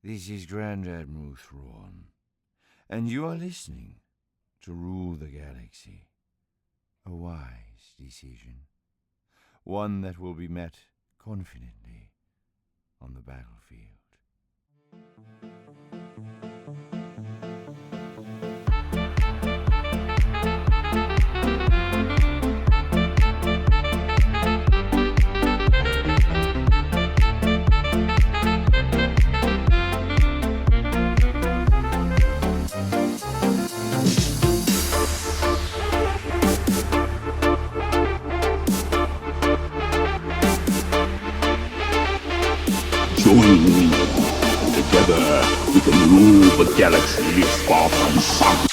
This is Grand Admiral Thrawn, and you are listening to Rule the Galaxy. A wise decision, one that will be met confidently on the battlefield. Join me. Together, we can rule the galaxy far from sun.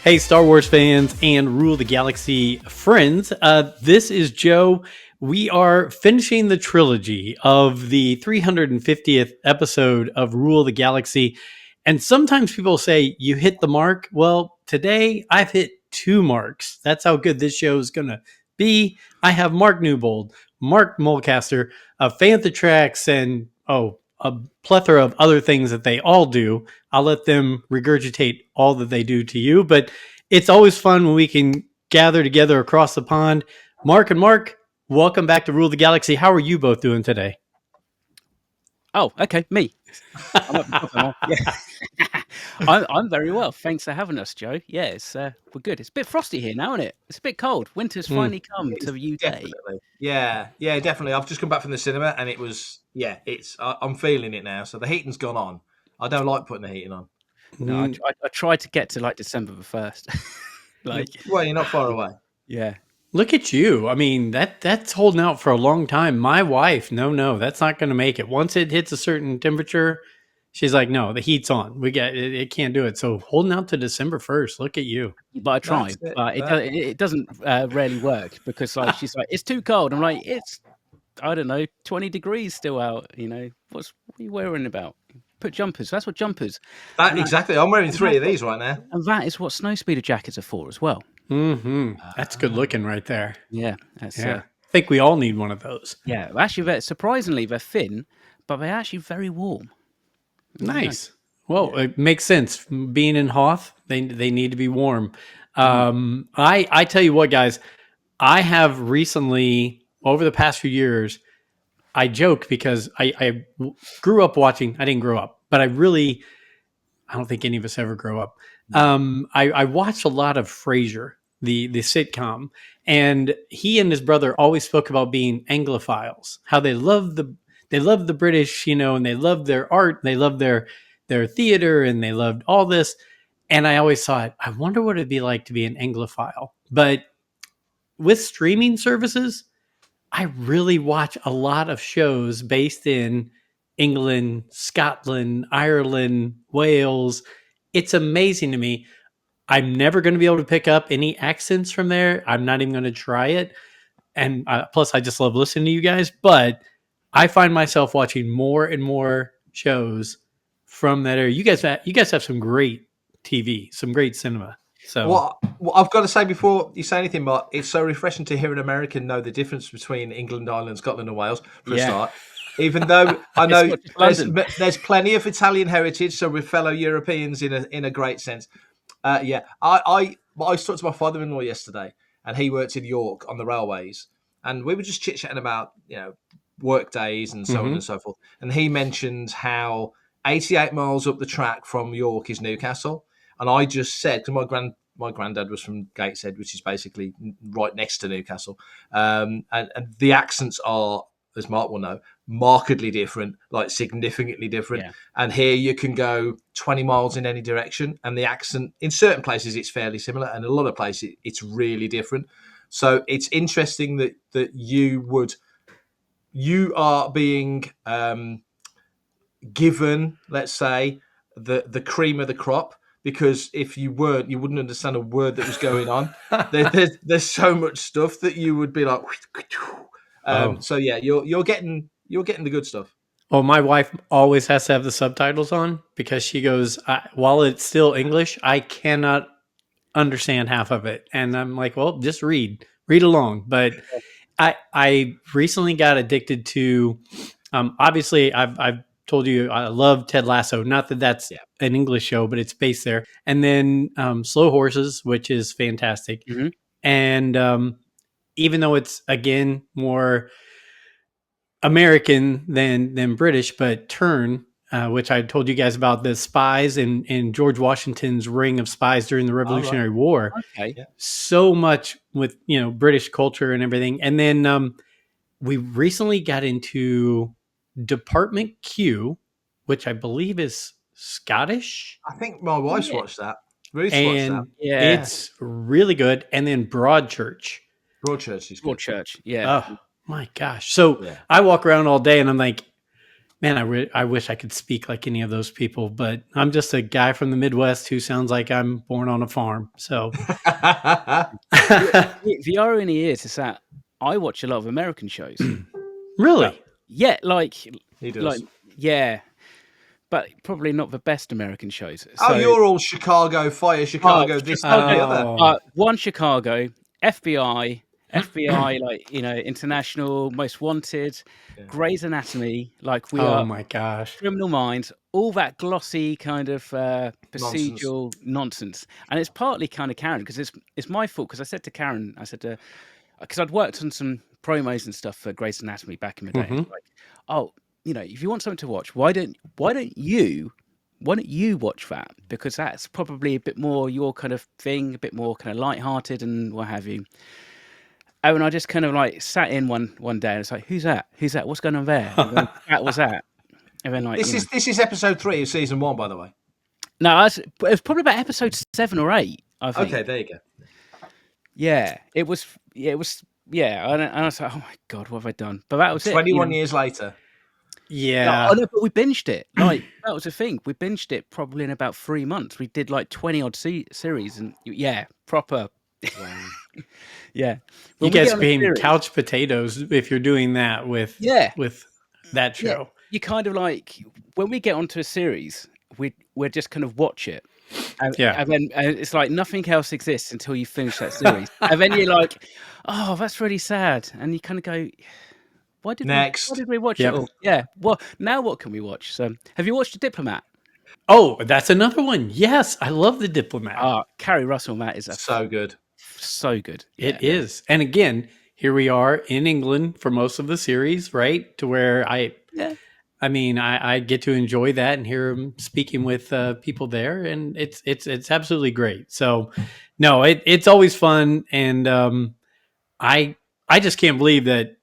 Hey, Star Wars fans and Rule the Galaxy friends. This is Joe. We are finishing the trilogy of the 350th episode of Rule the Galaxy. And sometimes people say you hit the mark. Well, today I've hit 2 marks. That's how good this show is going to be. I have Mark Newbold, Mark Mulcaster, Fantha tracks, and a plethora of other things that they all do. I'll let them regurgitate all that they do to you, but it's always fun when we can gather together across the pond. Mark and Mark, welcome back to Rule the Galaxy. How are you both doing today? Oh, okay, me. I'm very well. Thanks for having us, Joe. Yeah, we're good. It's a bit frosty here now, isn't it? It's a bit cold. Winter's finally come to the UK. Definitely. Yeah, definitely. I've just come back from the cinema and it was, I'm feeling it now. So the heating's gone on. I don't like putting the heating on. No, I tried to get to like December the 1st. Well, you're not far away. Yeah. Look at you. I mean, that's holding out for a long time. My wife, no, that's not going to make it. Once it hits a certain temperature, she's like, no, the heat's on. It can't do it. So holding out to December 1st. Look at you. But I try. But it doesn't rarely work because she's like, it's too cold. I'm like, it's, I don't know, 20 degrees still out. You know, what are you worrying about? Put jumpers. That's what jumpers. Exactly. I'm wearing 3 of these right now. And that is what snowspeeder jackets are for as well. Mm-hmm. That's good looking right there. Yeah. I think we all need one of those. Yeah. Actually, surprisingly, they're thin, but they're actually very warm. Nice. Well, it makes sense. Being in Hoth, they need to be warm. I tell you what, guys, I have recently, over the past few years, I joke because I grew up watching. I didn't grow up, but I don't think any of us ever grow up. I watched a lot of Frasier, the sitcom, and he and his brother always spoke about being Anglophiles, how they love the British, and they love their art, they love their theater, and they loved all this. And I always thought, I wonder what it'd be like to be an Anglophile. But with streaming services, I really watch a lot of shows based in England, Scotland, Ireland, Wales. It's amazing to me. I'm never going to be able to pick up any accents from there. I'm not even going to try it. And plus, I just love listening to you guys. But I find myself watching more and more shows from that area. You guys have some great TV, some great cinema. So what I've got to say before you say anything, Mark, it's so refreshing to hear an American know the difference between England, Ireland, Scotland, and Wales for a start. Even though I know there's plenty of Italian heritage, so we're fellow Europeans in a great sense. I talked to my father-in-law yesterday, and he works in York on the railways, and we were just chit-chatting about work days and so on and so forth. And he mentioned how 88 miles up the track from York is Newcastle. And I just said, because my granddad was from Gateshead, which is basically right next to Newcastle. And the accents are, as Mark will know, markedly different, like significantly different. Yeah. And here you can go 20 miles in any direction. And the accent, in certain places, it's fairly similar. And a lot of places, it's really different. So it's interesting that you are being given, let's say, the cream of the crop. Because if you weren't, you wouldn't understand a word that was going on. There's so much stuff that you would be like. So yeah, you're getting the good stuff. Well, my wife always has to have the subtitles on because she goes, while it's still English, I cannot understand half of it. And I'm like, well, just read along. But I recently got addicted to, obviously I've told you I love Ted Lasso. Not that that's an English show, but it's based there. And then Slow Horses, which is fantastic. Mm-hmm. And even though it's again more American than British, but Turn, which I told you guys about the spies in George Washington's ring of spies during the Revolutionary War. Okay. Yeah. So much with British culture and everything. And then we recently got into Department Q, which I believe is Scottish. I think my wife's watched that. Ruth's watched that. And it's really good. And then Broadchurch. Broadchurch is good. Broadchurch, yeah. Oh my gosh! So I walk around all day, and I'm like, man, I wish I could speak like any of those people, but I'm just a guy from the Midwest who sounds like I'm born on a farm. So the irony is that I watch a lot of American shows. Really? Yeah, like he does. But probably not the best American shows. So, you're all Chicago Fire, Chicago this, that, and the other. One Chicago, FBI, like International, Most Wanted, Grey's Anatomy, like we are. Oh my gosh! Criminal Minds, all that glossy kind of procedural nonsense. And it's partly kind of Karen because it's my fault because I said to Karen, because I'd worked on some promos and stuff for Grey's Anatomy back in the day. Like, if you want something to watch, why don't you watch that? Because that's probably a bit more your kind of thing, a bit more kind of lighthearted and what have you. Oh, and I just kind of like sat in one day and it's like, who's that? What's going on there? And then, that was that. And then like this is episode 3 of season 1, by the way. No, it was probably about episode 7 or 8. I think. Okay, there you go. Yeah, it was. Yeah, and I was like, oh my god, what have I done? But that was 21 years later. Yeah. No, but we binged it. Like that was the thing. We binged it probably in about 3 months. We did like 20 odd series, and proper. Wow. Yeah, you guys being couch potatoes if you're doing that with that show. Yeah. You kind of like when we get onto a series, we're just kind of watch it. And then it's like nothing else exists until you finish that series. And then you're like, oh, that's really sad. And you kind of go, why did we watch it all? Yeah. Well, now what can we watch? So, have you watched The Diplomat? Oh, that's another one. Yes, I love The Diplomat. Carrie Russell, Matt, is so good. So good. It is. And again, here we are in England for most of the series, right? To where I get to enjoy that and hear him speaking with people there, and it's absolutely great. So, no, it's always fun, and I just can't believe that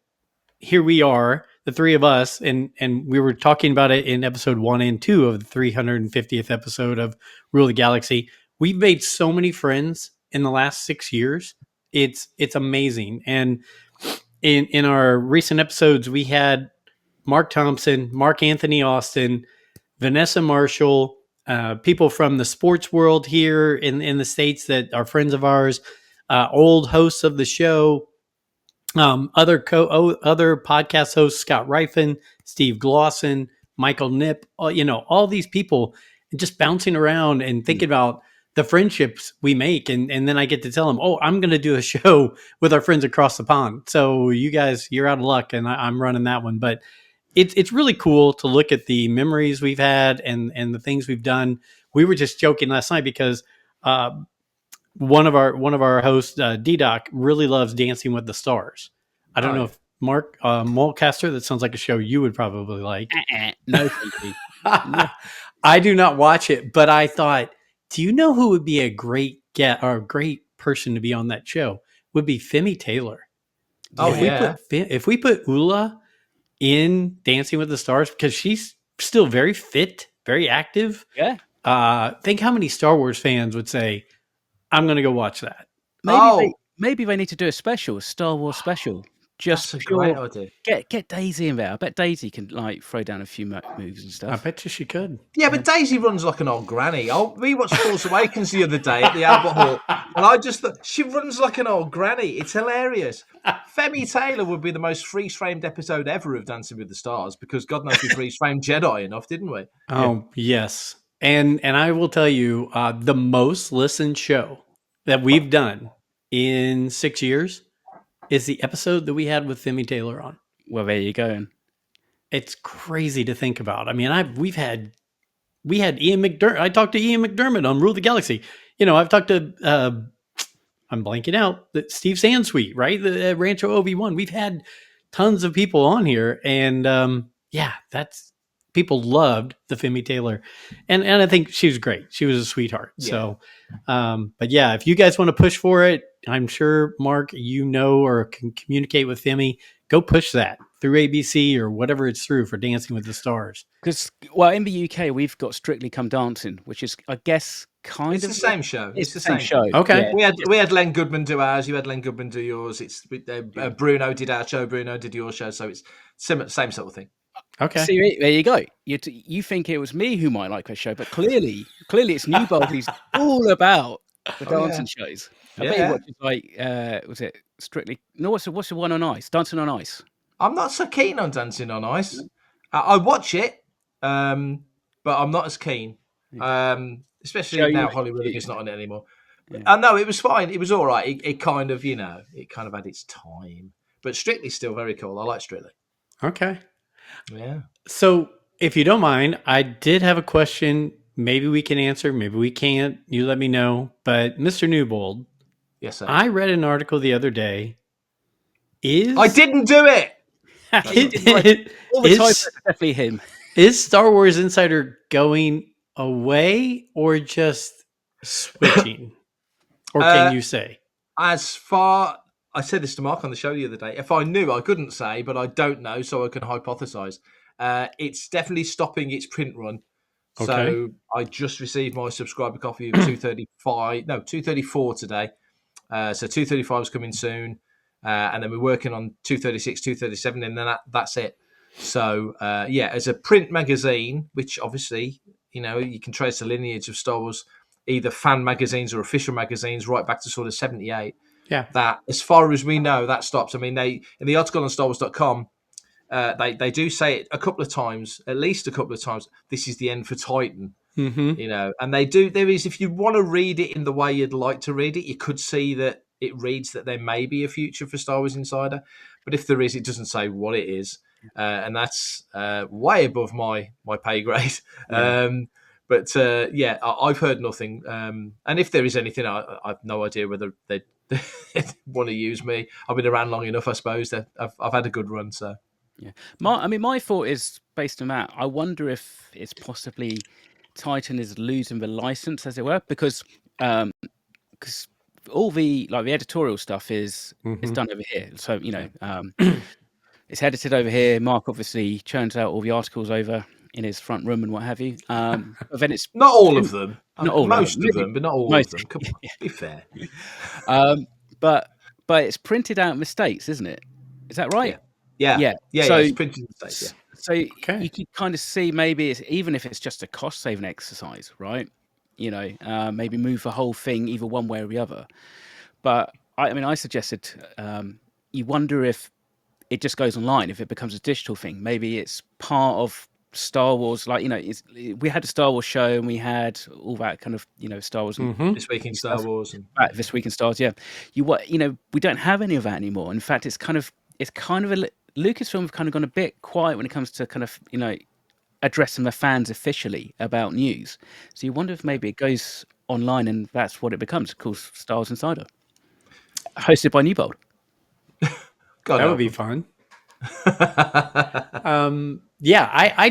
here we are, the three of us, and we were talking about it in episode 1 and 2 of the 350th episode of Rule the Galaxy. We've made so many friends in the last 6 years. It's amazing, and in our recent episodes, we had Mark Thompson, Mark Anthony Austin, Vanessa Marshall, people from the sports world here in the States that are friends of ours, old hosts of the show, other podcast hosts, Scott Rifen, Steve Glosson, Michael Knipp, all these people just bouncing around and thinking about the friendships we make. And then I get to tell them, I'm going to do a show with our friends across the pond. So you guys, you're out of luck, and I'm running that one. But it's really cool to look at the memories we've had and the things we've done. We were just joking last night because one of our hosts, D-Doc, really loves Dancing with the Stars. I don't know if Mark Mulcaster, that sounds like a show you would probably like. No, thank you. I do not watch it, but I thought, do you know who would be a great great person to be on that show? Would be Femi Taylor. If we put Ula in Dancing with the Stars, because she's still very fit, very active. Yeah. Think how many Star Wars fans would say, I'm going to go watch that. Maybe they need to do a Star Wars special. just That's a pure. great idea. Get Daisy in there. I bet Daisy can like throw down a few moves and I stuff. bet you she could. Yeah, but Daisy runs like an old granny. We watched Force Awakens the other day at the Albert Hall, and I just thought she runs like an old granny. It's hilarious. Femi Taylor would be the most freeze-framed episode ever of Dancing with the Stars because God knows we freeze-framed Jedi enough, didn't we? Oh, yes. And I will tell you, the most listened show that we've done in 6 years is the episode that we had with Femi Taylor on. Well, there you go. And It's crazy to think about. I mean, we had Ian McDermott. I talked to Ian McDermott on Rule the Galaxy. I've talked to I'm blanking out, Steve Sansweet, right? The Rancho Obi-Wan. We've had tons of people on here, and that's people loved the Femi Taylor, and I think she was great. She was a sweetheart. Yeah. So, but yeah, if you guys want to push for it, I'm sure Mark, or can communicate with Femi. Go push that through ABC or whatever it's through for Dancing with the Stars. because in the UK we've got Strictly Come Dancing, which is I guess It's the same show. It's the same show. Okay. Yeah. We had Len Goodman do ours. You had Len Goodman do yours. It's Bruno did our show. Bruno did your show. So it's same sort of thing. Okay. See, there you go. You think it was me who might like her show, but clearly it's Newbold who's all about the dancing shows. I bet he watches like was it Strictly? No, what's the one on ice? Dancing on Ice. I'm not so keen on Dancing on Ice. I watch it, but I'm not as keen. Especially now Holly Willoughby's not on it anymore. Yeah. No, it was fine. It was all right. It kind of had its time. But Strictly's still very cool. I like Strictly. Okay. Yeah. So, if you don't mind, I did have a question. Maybe we can answer, maybe we can't. You let me know. But Mr. Newbold, Yes, sir. I read an article the other day. I didn't do it. All the time, it's definitely him. Is Star Wars Insider going away or just switching? Or can you say? As far I said this to Mark on the show the other day. If I knew, I couldn't say, but I don't know, so I can hypothesize. It's definitely stopping its print run. Okay. So I just received my subscriber copy of 234 today. So 235 is coming soon. And then we're working on 236, 237, and then that's it. So, as a print magazine, which obviously, you can trace the lineage of Star Wars, either fan magazines or official magazines, right back to sort of 78. Yeah. That, as far as we know, that stops. I mean, in the article on StarWars.com, they do say it a couple of times, at least a couple of times, this is the end for Titan. Mm-hmm. And they do. There is, if you want to read it in the way you'd like to read it, you could see that it reads that there may be a future for Star Wars Insider, but if there is, it doesn't say what it is, and that's way above my pay grade. Yeah. I've heard nothing, and if there is anything, I've no idea whether they want to use me. I've been around long enough, I suppose. That I've had a good run, so. Yeah, my thought is based on that. I wonder if it's possibly Titan is losing the license, as it were, because all the editorial stuff is done over here. So it's edited over here. Mark obviously churns out all the articles over in his front room and what have you. But then it's not all of them, most of them, but not all of them. Come on, be fair. But it's printed out in the States, isn't it? Is that right? Yeah. So it's printed in the States. Yeah. So you can kind of see maybe even if it's just a cost saving exercise, right? Maybe move the whole thing either one way or the other. But I suggested you wonder if it just goes online, if it becomes a digital thing. Maybe it's part of Star Wars, we had a Star Wars show and we had all that kind of Star Wars. This Week in Star Wars. This Week in Stars, yeah. We don't have any of that anymore. In fact, it's kind of Lucasfilm have kind of gone a bit quiet when it comes to kind of addressing the fans officially about news. So you wonder if maybe it goes online and that's what it becomes, called Star Wars Insider, hosted by Newbold. That would be fun. I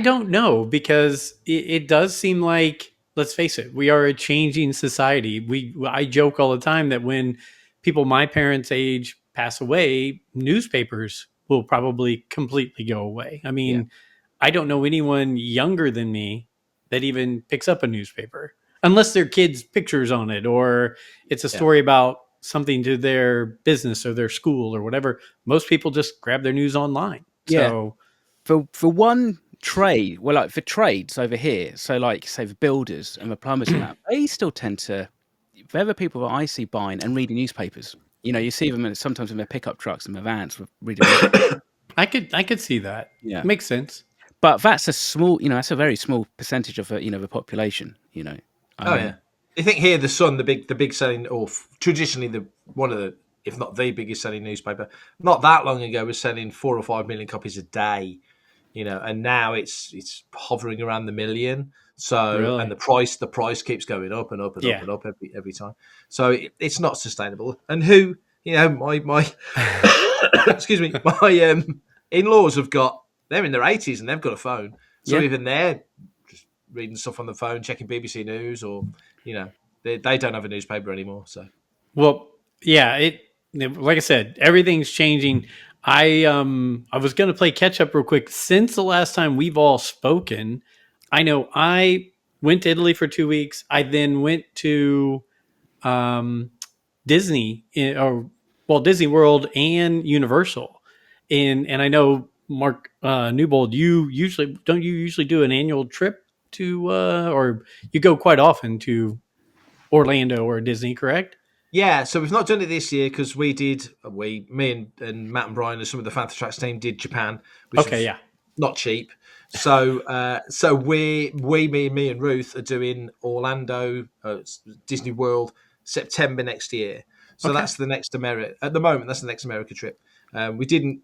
don't know, because it does seem like, let's face it, we are a changing society. I joke all the time that when people my parents' age pass away, newspapers will probably completely go away. I mean, I don't know anyone younger than me that even picks up a newspaper, unless their kids' pictures on it, or it's a story about something to their business or their school or whatever, most people just grab their news online. Yeah. So For one trade, well, like for trades over here, so like say the builders and the plumbers and that, they still tend to, they're the people that I see buying and reading newspapers. You know, you see them sometimes in their pickup trucks and their vans with reading. I could see that. Yeah. Makes sense. But that's a small, that's a very small percentage of the population. Yeah. I think here the Sun, the big selling, or traditionally one of the, if not the biggest selling newspaper, not that long ago was selling 4 or 5 million copies a day. And now it's hovering around the million. So Really? and the price keeps going up and up and up and up every time. So it's not sustainable. And who my excuse me, my in-laws they're in their 80s and they've got a phone. So even they're just reading stuff on the phone, checking BBC News, or they don't have a newspaper anymore. So like I said, everything's changing. I was going to play catch up real quick. Since the last time we've all spoken, I know I went to Italy for 2 weeks. I then went to Disney Disney World and Universal, and I know Mark Newbold. You usually do an annual trip to or you go quite often to Orlando or Disney, correct? Yeah, so we've not done it this year because me and Matt and Brian and some of the Fantha Tracks team did Japan, which was not cheap. So me and Ruth are doing Orlando, Disney World, September next year. So that's the next America. At the moment, that's the next America trip. We didn't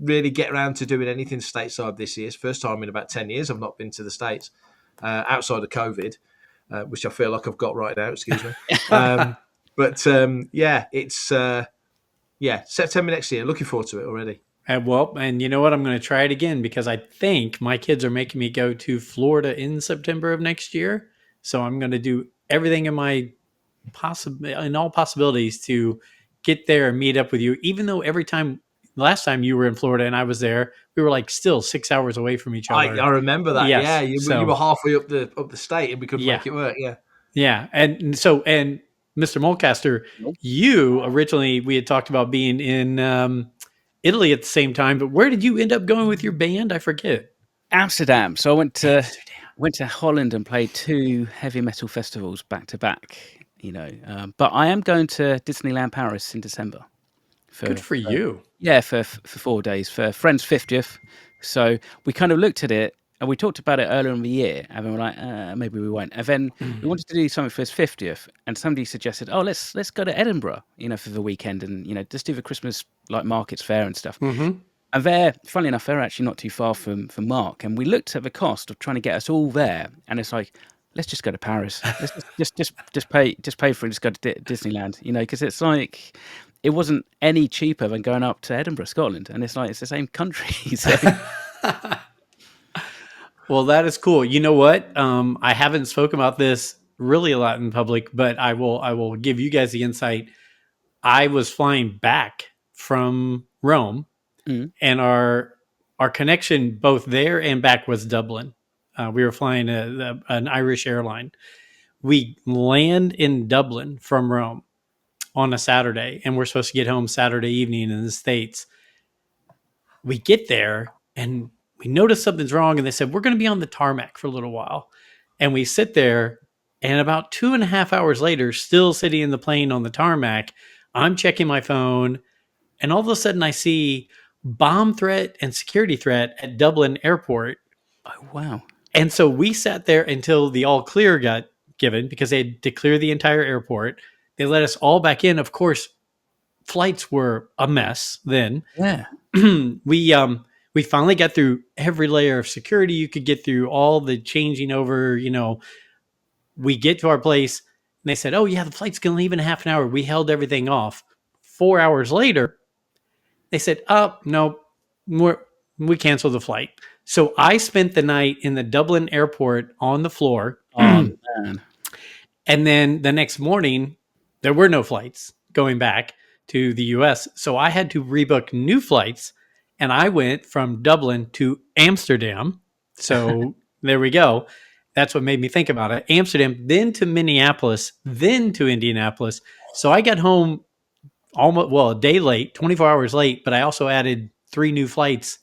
really get around to doing anything stateside this year. It's the first time in about 10 years I've not been to the States outside of COVID, which I feel like I've got right now. Excuse me. But it's September next year. Looking forward to it already. And you know what? I'm going to try it again because I think my kids are making me go to Florida in September of next year. So I'm going to do everything in all possibilities to get there and meet up with you. Even though last time you were in Florida and I was there, we were like still 6 hours away from each other. I remember that. Yes. Yeah, you were halfway up the state and we couldn't make it work. Yeah. Yeah, and Mr. Mulcaster, you originally, we had talked about being in Italy at the same time, but where did you end up going with your band? I forget. Amsterdam. So I went to Holland and played 2 heavy metal festivals back to back. But I am going to Disneyland Paris in December. Good for you. Yeah, for 4 days for a friend's 50th. So we kind of looked at it. And we talked about it earlier in the year, and then we're like, maybe we won't. And then we wanted to do something for his 50th, and somebody suggested, let's go to Edinburgh, for the weekend, and just do the Christmas markets fair and stuff. Mm-hmm. And funnily enough, they're actually not too far from Mark. And we looked at the cost of trying to get us all there, and it's like, let's just go to Paris. Let's just pay for it. Just go to Disneyland, because it's like it wasn't any cheaper than going up to Edinburgh, Scotland, and it's like it's the same country. So. Well, that is cool. You know what? I haven't spoken about this really a lot in public, but I will give you guys the insight. I was flying back from Rome, and our connection both there and back was Dublin. We were flying an Irish airline. We land in Dublin from Rome on a Saturday, and we're supposed to get home Saturday evening in the States. We get there, and we noticed something's wrong, and they said, we're going to be on the tarmac for a little while. And we sit there, and about 2.5 hours later, still sitting in the plane on the tarmac, I'm checking my phone, and all of a sudden I see bomb threat and security threat at Dublin Airport. Oh, wow. And so we sat there until the all clear got given because they had to clear the entire airport. They let us all back in. Of course, flights were a mess then. Yeah. We finally got through every layer of security you could get through, all the changing over, we get to our place and they said, oh yeah, the flight's going to leave in half an hour. We held everything off. 4 hours later, they said, oh, no, we canceled the flight. So I spent the night in the Dublin airport on the floor. Oh, man. And then the next morning, there were no flights going back to the US. So I had to rebook new flights. And I went from Dublin to Amsterdam. So there we go. That's what made me think about it. Amsterdam, then to Minneapolis, then to Indianapolis. So I got home a day late, 24 hours late, but I also added 3 new flights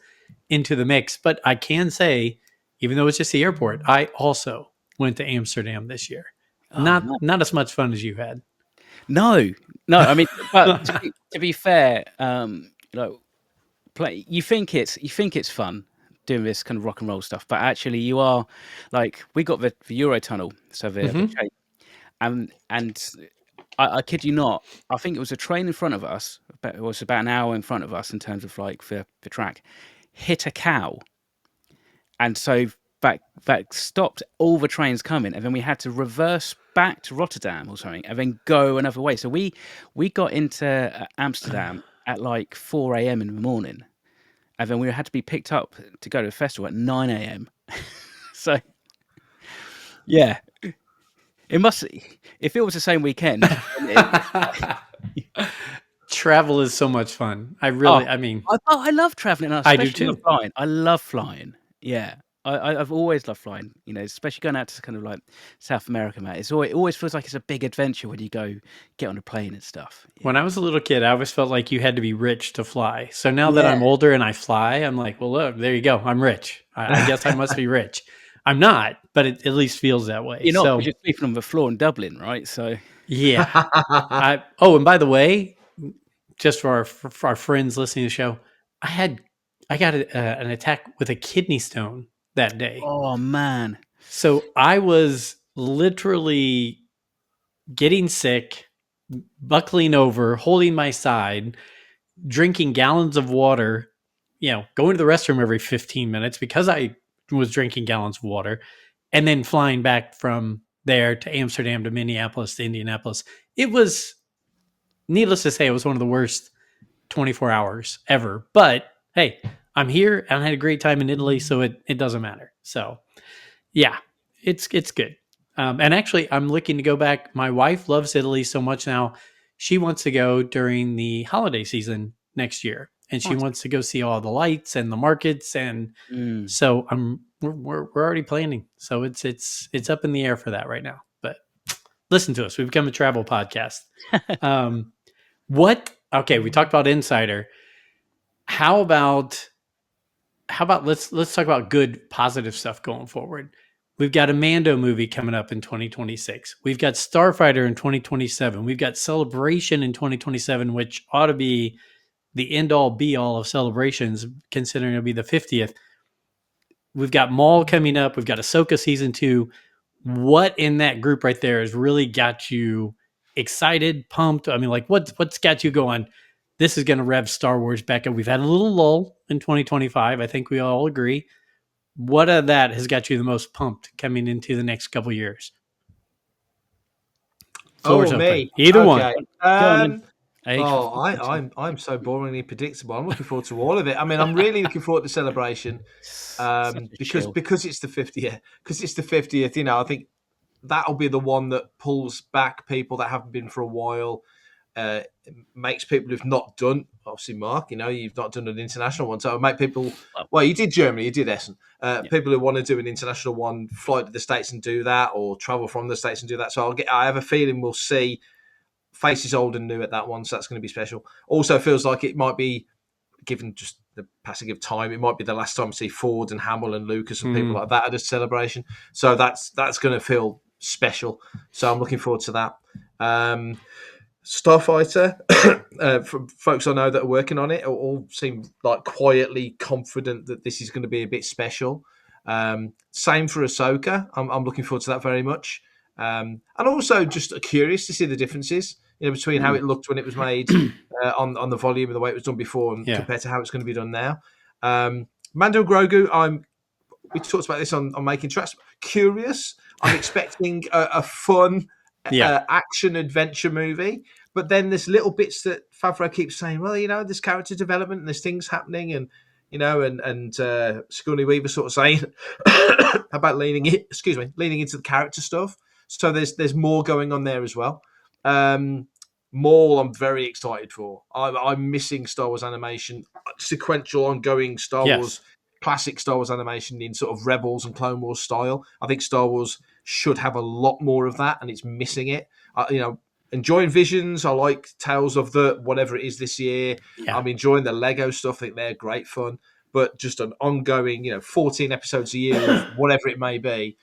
into the mix. But I can say, even though it's just the airport, I also went to Amsterdam this year. Oh, Not as much fun as you had. no. I mean, but to be fair, you think it's fun doing this kind of rock and roll stuff, but actually you are like, we got the Eurotunnel, so the train, and I kid you not, I think it was a train in front of us, but it was about an hour in front of us in terms of like the track, hit a cow, and so that stopped all the trains coming, and then we had to reverse back to Rotterdam or something, and then go another way. So we got into Amsterdam at like 4 a.m. in the morning, and then we had to be picked up to go to the festival at 9 a.m. So yeah, if it was the same weekend. Travel is so much fun. I love traveling. I do too. Flying. I love flying. Yeah. I've always loved flying, especially going out to kind of like South America, mate. It always feels like it's a big adventure when you go get on a plane and stuff. Yeah. When I was a little kid, I always felt like you had to be rich to fly. So now that I'm older and I fly, I'm like, well, look, there you go. I'm rich. I guess I must be rich. I'm not, but it at least feels that way. You're not, because you're sleeping on the floor in Dublin, right? So yeah. And by the way, just for our friends listening to the show, I got an attack with a kidney stone that day. Oh man! So I was literally getting sick, buckling over, holding my side, drinking gallons of water, going to the restroom every 15 minutes because I was drinking gallons of water, and then flying back from there to Amsterdam, to Minneapolis, to Indianapolis. It was, needless to say, it was one of the worst 24 hours ever. But hey, I'm here and I had a great time in Italy, so it doesn't matter. So yeah, it's good. And actually, I'm looking to go back. My wife loves Italy so much now. She wants to go during the holiday season next year, and she wants to go see all the lights and the markets. And so we're already planning. So it's up in the air for that right now. But listen to us. We've become a travel podcast. Okay, we talked about Insider. How about let's talk about good, positive stuff going forward. We've got a Mando movie coming up in 2026. We've got Starfighter in 2027. We've got Celebration in 2027, which ought to be the end-all, be-all of celebrations, considering it'll be the 50th. We've got Maul coming up. We've got Ahsoka Season 2. What in that group right there has really got you excited, pumped? I mean, like, what's got you going, this is going to rev Star Wars back up? We've had a little lull in 2025. I think we all agree. What of that has got you the most pumped coming into the next couple of years? Floor's me. Either one. I'm so boringly predictable. I'm looking forward to all of it. I mean, I'm really looking forward to Celebration because it's the 50th. Because it's the 50th, I think that'll be the one that pulls back people that haven't been for a while. Makes people who've not done, obviously, Mark, you've not done an international one, so it'll make people. Well, you did Germany, you did Essen. People who want to do an international one, fly to the States and do that, or travel from the States and do that. So I have a feeling we'll see faces old and new at that one, so that's going to be special. Also, feels like it might be, given just the passing of time, it might be the last time we see Ford and Hamill and Lucas and people like that at a Celebration. So that's going to feel special. So I'm looking forward to that. Starfighter, from folks I know that are working on it, all seem like quietly confident that this is going to be a bit special. Same for Ahsoka. I'm looking forward to that very much. And also just curious to see the differences, between how it looked when it was made on the volume and the way it was done before, and compared to how it's going to be done now. Mando Grogu, we talked about this on Making Tracks. Curious. I'm expecting a fun action adventure movie, but then there's little bits that Favreau keeps saying, well, there's character development and there's things happening, and Sigourney Weaver sort of saying about leaning into the character stuff. So there's more going on there as well. Maul, I'm very excited for. I'm missing Star Wars animation, sequential, ongoing Star Wars, classic Star Wars animation in sort of Rebels and Clone Wars style. I think Star Wars should have a lot more of that, and it's missing it. enjoying Visions. I like Tales of the whatever it is this year. Yeah. I'm enjoying the Lego stuff. I think they're great fun. But just an ongoing, 14 episodes a year of whatever it may be.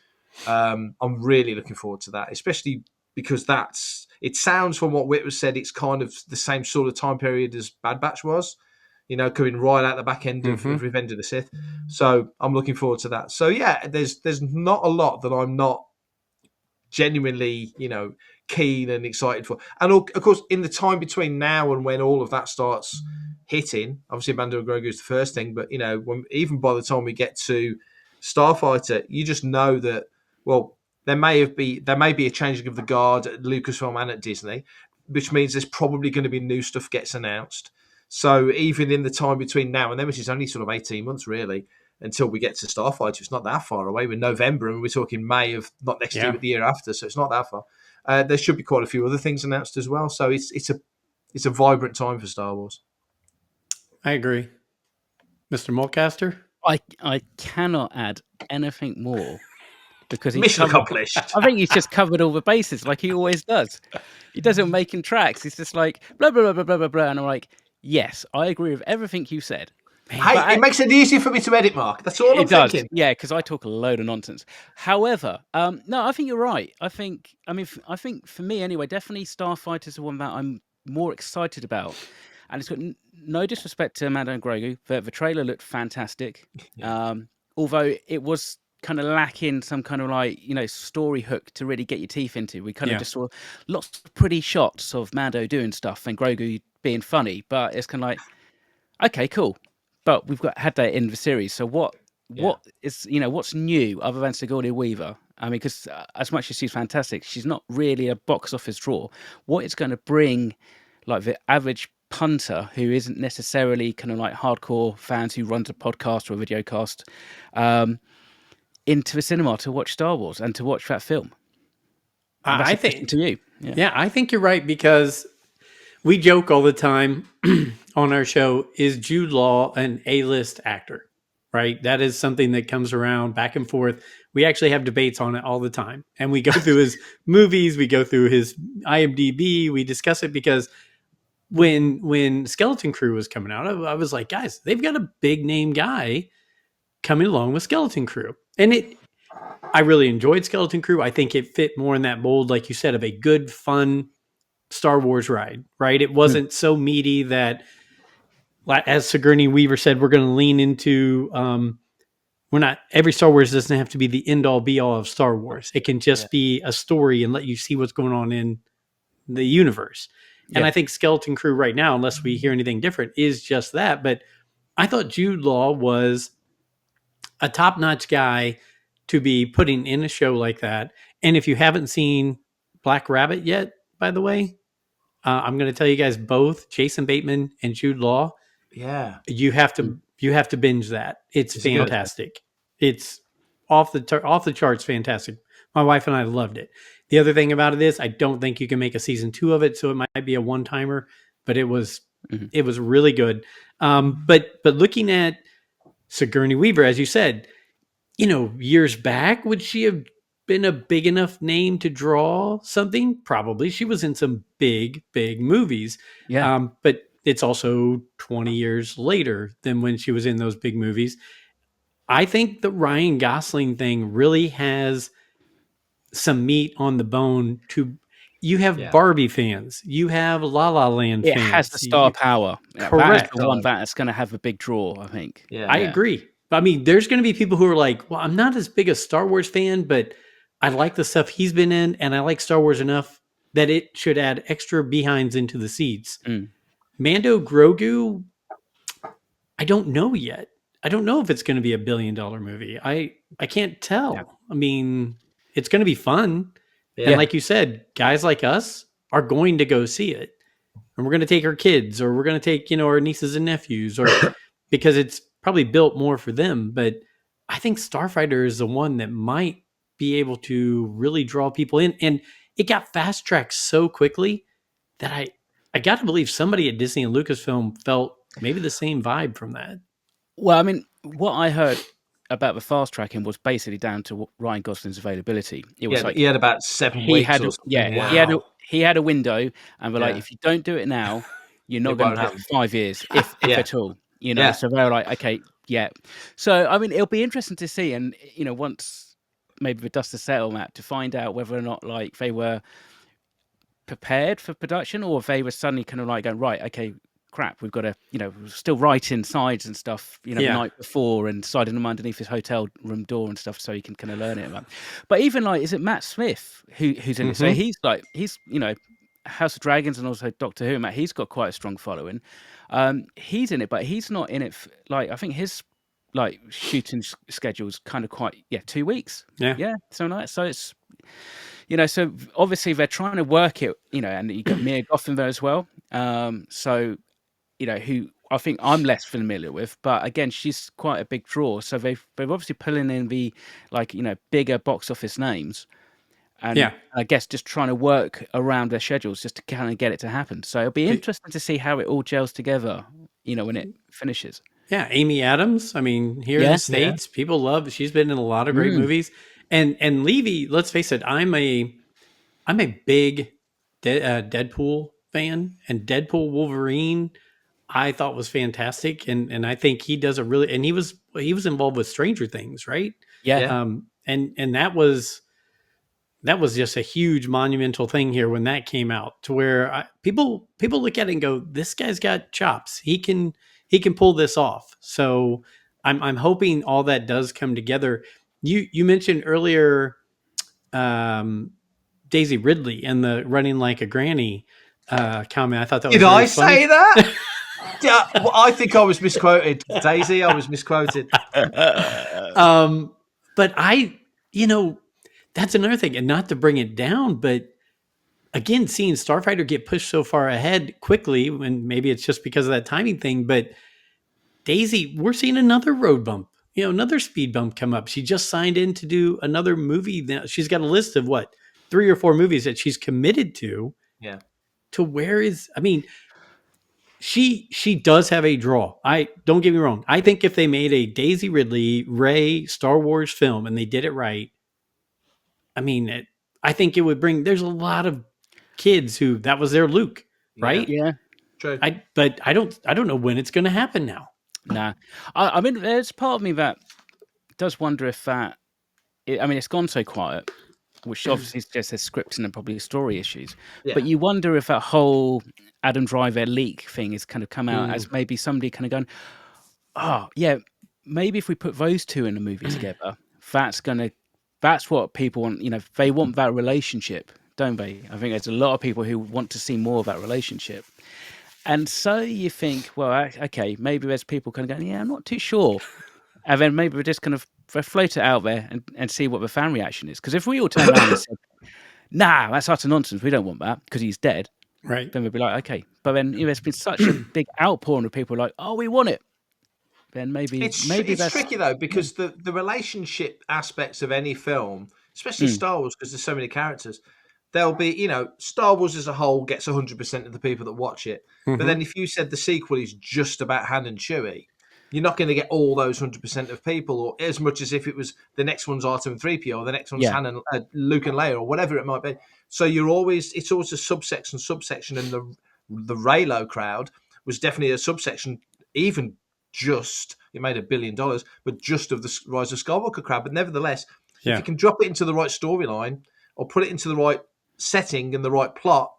I'm really looking forward to that, especially because it sounds from what Whit was said, it's kind of the same sort of time period as Bad Batch was, coming right out the back end of Revenge of the Sith. So I'm looking forward to that. So yeah, there's not a lot that I'm not genuinely, keen and excited for. And of course, in the time between now and when all of that starts hitting, obviously Mando and Grogu is the first thing, but even by the time we get to Starfighter, you just know that, well, there may be a changing of the guard at Lucasfilm and at Disney, which means there's probably going to be new stuff gets announced. So even in the time between now and then, which is only sort of 18 months really, until we get to Starfighter, it's not that far away. We're November and we're talking May of not next year, but the year after. So it's not that far. There should be quite a few other things announced as well. So it's a vibrant time for Star Wars. I agree. Mr. Mulcaster? I cannot add anything more because mission accomplished. I think he's just covered all the bases like he always does. He does it making tracks. He's just like blah blah blah blah blah blah blah, and I'm like, yes, I agree with everything you said. Hey, it makes it easier for me to edit, Mark. That's all I'm thinking. Yeah, because I talk a load of nonsense. However, no, I think you're right. I think for me anyway, definitely Starfighter is the one that I'm more excited about. And it's got no disrespect to Mando and Grogu. The trailer looked fantastic. Yeah. Although it was kind of lacking some kind of story hook to really get your teeth into. We kind of just saw lots of pretty shots of Mando doing stuff and Grogu being funny, but it's kind of like, okay, cool. But we've had that in the series. So what is, what's new other than Sigourney Weaver? I mean, because as much as she's fantastic, she's not really a box office draw. What it's going to bring, like the average punter who isn't necessarily kind of like hardcore fans who runs a podcast or a video cast into the cinema to watch Star Wars and to watch that film. I think to you. Yeah, I think you're right because we joke all the time on our show, is Jude Law an A-list actor? Right? That is something that comes around back and forth. We actually have debates on it all the time. And we go through his movies, we go through his IMDb, we discuss it because when Skeleton Crew was coming out, I was like, guys, they've got a big name guy coming along with Skeleton Crew. And I really enjoyed Skeleton Crew. I think it fit more in that mold, like you said, of a good, fun Star Wars ride, right? It wasn't so meaty that, as Sigourney Weaver said, we're going to lean into, every Star Wars doesn't have to be the end all be all of Star Wars. It can just be a story and let you see what's going on in the universe. And I think Skeleton Crew right now, unless we hear anything different, is just that. But I thought Jude Law was a top-notch guy to be putting in a show like that. And if you haven't seen Black Rabbit yet, by the way, I'm going to tell you guys both, Jason Bateman and Jude Law. Yeah, you have to binge that. It's fantastic. It's off the charts fantastic. My wife and I loved it. The other thing about it is I don't think you can make a season 2 of it, so it might be a one-timer, but it was really good. But looking at Sigourney Weaver, as you said, years back, would she have been a big enough name to draw something? Probably. She was in some big movies. Yeah. But it's also 20 years later than when she was in those big movies. I think the Ryan Gosling thing really has some meat on the bone. You have Barbie fans, you have La La Land fans. It has the star power. Correct. That's the one that's going to have a big draw, I think. Yeah, I agree. I mean, there's going to be people who are like, well, I'm not as big a Star Wars fan, but I like the stuff he's been in, and I like Star Wars enough that it should add extra behinds into the seats. Mando Grogu, I don't know yet. I don't know if it's going to be a $1 billion movie. I can't tell. Yeah. I mean, it's going to be fun. Yeah. And like you said, guys like us are going to go see it. And we're going to take our kids, or we're going to take, our nieces and nephews, or because it's probably built more for them. But I think Starfighter is the one that might be able to really draw people in. And it got fast tracked so quickly that I got to believe somebody at Disney and Lucasfilm felt maybe the same vibe from that. Well, I mean, what I heard about the fast tracking was basically down to Ryan Gosling's availability. It was he had about 7 weeks. he had a window, and we're like, Yeah. if you don't do it now, you're not It going to won't do it happen. for 5 years, if Yeah. at all. You know, Yeah. so they're like, okay, yeah. So I mean, it'll be interesting to see, and you know, once maybe the dust has settled, Matt, to find out whether or not like they were prepared for production, or if they were suddenly kind of like going, right, okay, crap, we've got to, you know, still writing sides and stuff, you know, the night before, and sliding them underneath his hotel room door and stuff, so he can kind of learn it. But even like, is it Matt Smith who's in it? So he's you know, House of Dragons and also Doctor Who. Matt, he's got quite a strong following. He's in it, but he's not in it. Like, I think his like shooting schedule's kind of quite 2 weeks. Yeah, so nice. So it's, you know, so obviously they're trying to work it, you know, and you got Mia Goth in there as well. So, you know, who I think I'm less familiar with, but again, she's quite a big draw. So they've obviously pulling in the, like, you know, bigger box office names, and I guess just trying to work around their schedules just to kind of get it to happen. So it'll be interesting to see how it all gels together, you know, when it finishes. Yeah, Amy Adams. I mean, here in the States, people love. She's been in a lot of great movies. And Levy, let's face it, I'm a big Deadpool fan, and Deadpool Wolverine I thought was fantastic, and I think he does a really, and he was involved with Stranger Things, right? Yeah. And that was just a huge monumental thing here when that came out, to where people look at it and go, this guy's got chops. He can pull this off. So I'm hoping all that does come together. You mentioned earlier Daisy Ridley and the running like a granny comment. I thought that was Did I funny. say that? Yeah, well, I think I was misquoted, Daisy. I was misquoted. But you know, that's another thing, and not to bring it down, but again, seeing Starfighter get pushed so far ahead quickly, and maybe it's just because of that timing thing, but Daisy, we're seeing another road bump, you know, another speed bump come up. She just signed in to do another movie. Now she's got a list of 3 or 4 movies that she's committed to. Yeah. To where is, I mean, she does have a draw. I don't get me wrong. I think if they made a Daisy Ridley, Rey, Star Wars film and they did it right, I mean, I think it would bring. There's a lot of kids who that was their Luke, right? Yeah. True. But I don't know when it's going to happen now. Nah, I mean, there's part of me that does wonder if that. I mean, it's gone so quiet, which obviously just has scripting and probably story issues. Yeah. But you wonder if that whole Adam Driver leak thing has kind of come out as maybe somebody kind of going, oh yeah, maybe if we put those two in a movie together, that's what people want. You know, they want that relationship, don't they? I think there's a lot of people who want to see more of that relationship. And so you think, well, okay, maybe there's people kind of going, yeah, I'm not too sure. And then maybe we're just kind of float it out there and see what the fan reaction is. Because if we all turn around and say, nah, that's utter nonsense, we don't want that because he's dead. Right. Then we'd be like, okay. But then there's been such a big outpouring of people like, oh, we want it. Then maybe It's that's tricky though, because the relationship aspects of any film, especially Star Wars, because there's so many characters, there'll be, you know, Star Wars as a whole gets 100% of the people that watch it. But then if you said the sequel is just about Han and Chewie, you're not going to get all those 100% of people, or as much as if it was the next one's R2 and 3PO, or the next one's Han and Luke and Leia, or whatever it might be. So it's always a subsection, and the Raylo crowd was definitely a subsection, even just, it made $1 billion, but just of the Rise of Skywalker crowd. But nevertheless, if you can drop it into the right storyline, or put it into the right setting and the right plot,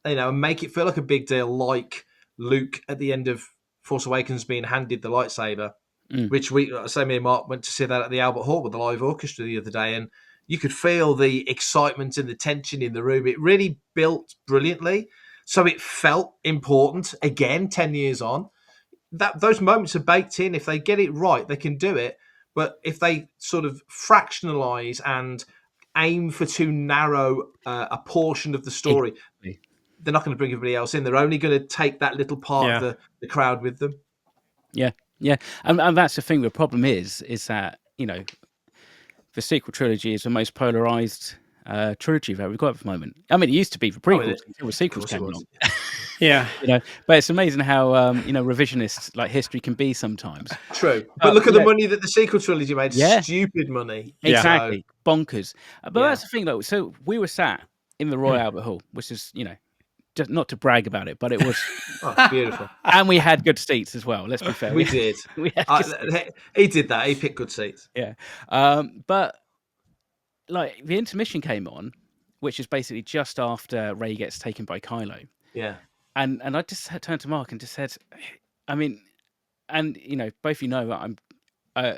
you know, and make it feel like a big deal, like Luke at the end of Force Awakens being handed the lightsaber, which me and Mark went to see that at the Albert Hall with the live orchestra the other day, and you could feel the excitement and the tension in the room. It really built brilliantly, so it felt important. Again, 10 years on, that those moments are baked in. If they get it right, they can do it. But if they sort of fractionalize and aim for too narrow a portion of the story, they're not going to bring everybody else in. They're only going to take that little part of the crowd with them. Yeah. And that's the thing. The problem is that, you know, the sequel trilogy is the most polarized trilogy that we've got at the moment. I mean, it used to be the prequels until the sequels came along. Yeah. You know, but it's amazing how, you know, revisionist like history can be sometimes. True. But look at the money that the sequel trilogy made. Yeah. Stupid money. Exactly. So, bonkers. But that's the thing, though. So we were sat in the Royal Albert Hall, which is, just not to brag about it, but it was beautiful. And we had good seats as well. Let's be fair. We did. We had good seats. He did that. He picked good seats. Yeah. But like the intermission came on, which is basically just after Rey gets taken by Kylo. Yeah. And I just turned to Mark and just said, I mean, and both that I'm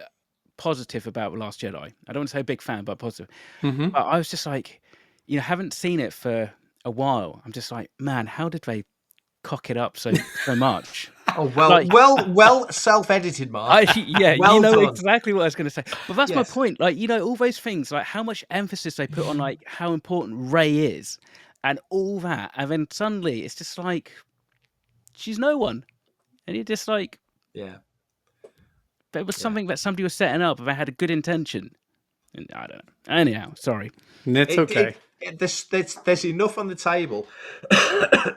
positive about Last Jedi. I don't want to say a big fan, but positive. Mm-hmm. But I was just like, haven't seen it for a while. I'm just like, man, how did they cock it up so much? Oh well self-edited, Mark. Well done. Exactly what I was going to say. But that's my point. Like, all those things, like how much emphasis they put on like how important Rey is, and all that, and then suddenly it's just like she's no one, and you're just like, yeah, there was something that somebody was setting up, and they had a good intention. And I don't know. Anyhow, sorry. It's okay. There's enough on the table.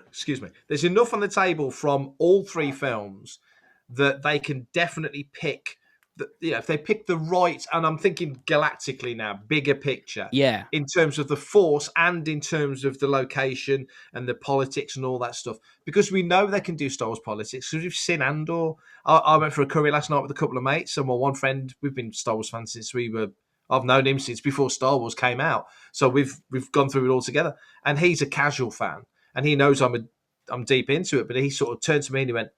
Excuse me. There's enough on the table from all three films that they can definitely pick. If they pick the right, and I'm thinking galactically now, bigger picture. Yeah. In terms of the Force and in terms of the location and the politics and all that stuff, because we know they can do Star Wars politics. Because we've seen Andor. I went for a curry last night with a couple of mates, and my one friend. We've been Star Wars fans since I've known him since before Star Wars came out, so we've gone through it all together. And he's a casual fan, and he knows I'm deep into it. But he sort of turned to me and he went,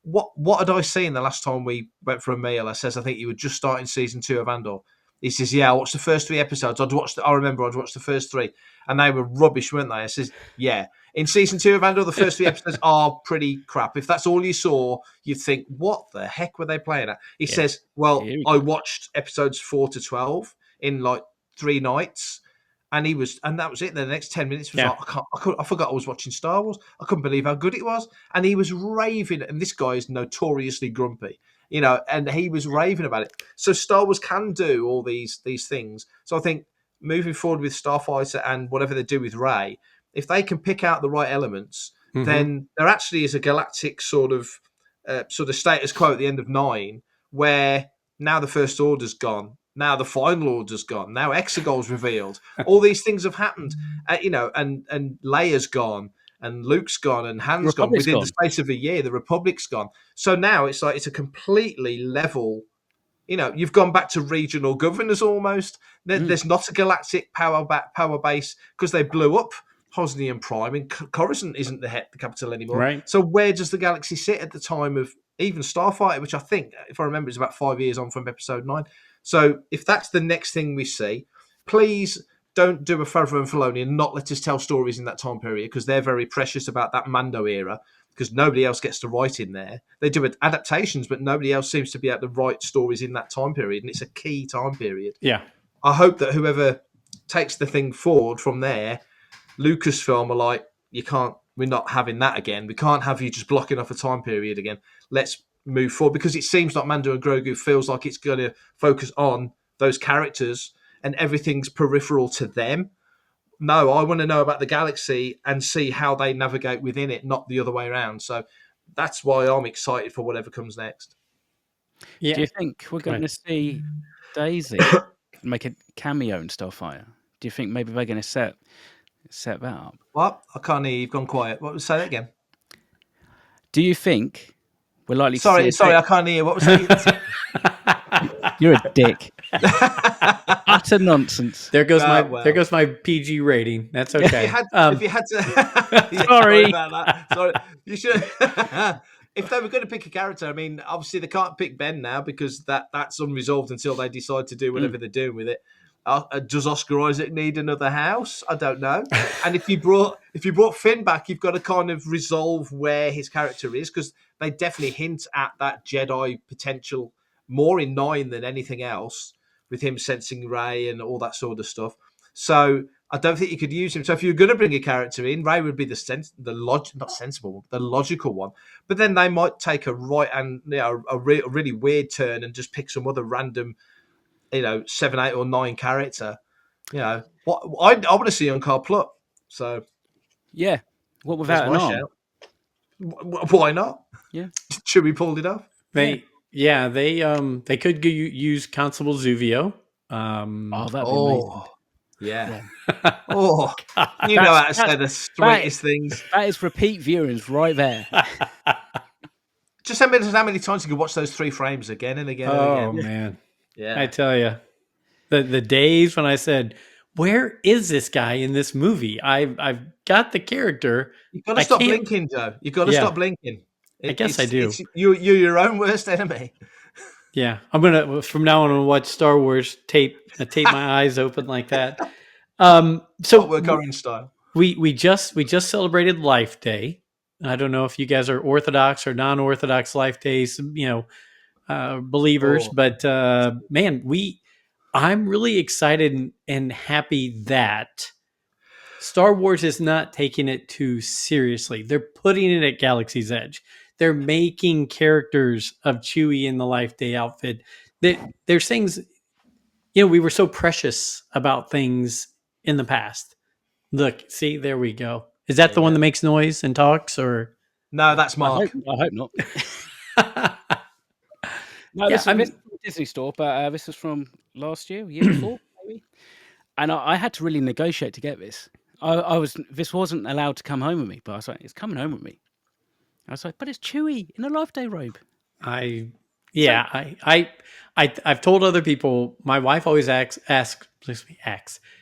"What had I seen the last time we went for a meal?" I says, "I think you were just starting season 2 of Andor." He says, "Yeah, I watched the first 3 episodes. I remember I'd watched the first 3, and they were rubbish, weren't they?" I says, "Yeah, in season 2 of Andor, the first 3 episodes are pretty crap. If that's all you saw, you'd think, what the heck were they playing at?" He says, "Well, I watched episodes 4 to 12 in like 3 nights." And that was it. The next 10 minutes was like, I forgot I was watching Star Wars. I couldn't believe how good it was. And he was raving. And this guy is notoriously grumpy, and he was raving about it. So Star Wars can do all these things. So I think moving forward with Starfighter and whatever they do with Rey, if they can pick out the right elements, then there actually is a galactic sort of status quo at the end of 9, where now the First Order's gone. Now the Final Order's gone. Now Exegol's revealed. All these things have happened, and Leia's gone, and Luke's gone, and Han's gone within the space of a year. The Republic's gone. So now it's like it's a completely level. You've gone back to regional governors almost. There's not a galactic power base because they blew up Hosnian Prime, and Coruscant isn't the capital anymore. Right. So where does the galaxy sit at the time of even Starfighter, which I think, if I remember, is about 5 years on from Episode 9. So if that's the next thing we see, please don't do a Favreau and Filoni and not let us tell stories in that time period, because they're very precious about that Mando era, because nobody else gets to write in there. They do adaptations, but nobody else seems to be able to write stories in that time period, and it's a key time period. Yeah. I hope that whoever takes the thing forward from there, Lucasfilm are like, we're not having that again. We can't have you just blocking off a time period again. Let's move forward, because it seems like Mando and Grogu feels like it's going to focus on those characters and everything's peripheral to them. No, I want to know about the galaxy and see how they navigate within it, not the other way around. So that's why I'm excited for whatever comes next. Yeah. Do you think we're going to see Daisy make a cameo in Starfighter? Do you think maybe they're going to set that up? What? I can't hear you. You've gone quiet. What? Say that again. Do you think we're likely Sorry, to see I can't hear. What was that? You're a dick. Utter nonsense. There goes my PG rating. That's okay. If you had to, sorry about that. Sorry, you should. If they were going to pick a character, I mean, obviously they can't pick Ben now because that's unresolved until they decide to do whatever they're doing with it. Does Oscar Isaac need another house? I don't know. And if you brought Finn back, you've got to kind of resolve where his character is, because they definitely hint at that Jedi potential more in 9 than anything else, with him sensing Rey and all that sort of stuff. So I don't think you could use him. So if you're going to bring a character in, Rey would be the logical one. But then they might take a really weird turn and just pick some other random, 7, 8, or 9 character. What I want to see on Carl Plutt. So yeah, what without an arm? Why not? Yeah, should we pulled it off? They could use Constable Zuvio. That'd be amazing. Yeah. Oh, you know That's- how to say the sweetest things. That is repeat viewings right there. Just how many times you can watch those 3 frames again and again and Oh again. man, Yeah. I tell you, the days when I said, "Where is this guy in this movie? I've got the character. You've got to I stop can't." blinking, Joe. You've got to Yeah. stop blinking. I guess I do. You're your own worst enemy. Yeah, I'm gonna from now on I'm gonna watch Star Wars tape my eyes open like that. So Work orange style. we just celebrated Life Day. I don't know if you guys are Orthodox or non-Orthodox Life Days, believers, but man, I'm really excited and happy that Star Wars is not taking it too seriously. They're putting it at Galaxy's Edge. They're making characters of Chewie in the Life Day outfit. There's things, we were so precious about things in the past. Look, see, there we go. Is that the one that makes noise and talks, or? No, that's Mark. I hope not. No, this is from the Disney store, but this was from last year before, maybe. And I had to really negotiate to get this. This wasn't allowed to come home with me, but I was like, it's coming home with me. I was like, but it's Chewie in a Life Day robe. I've told other people. My wife always asks.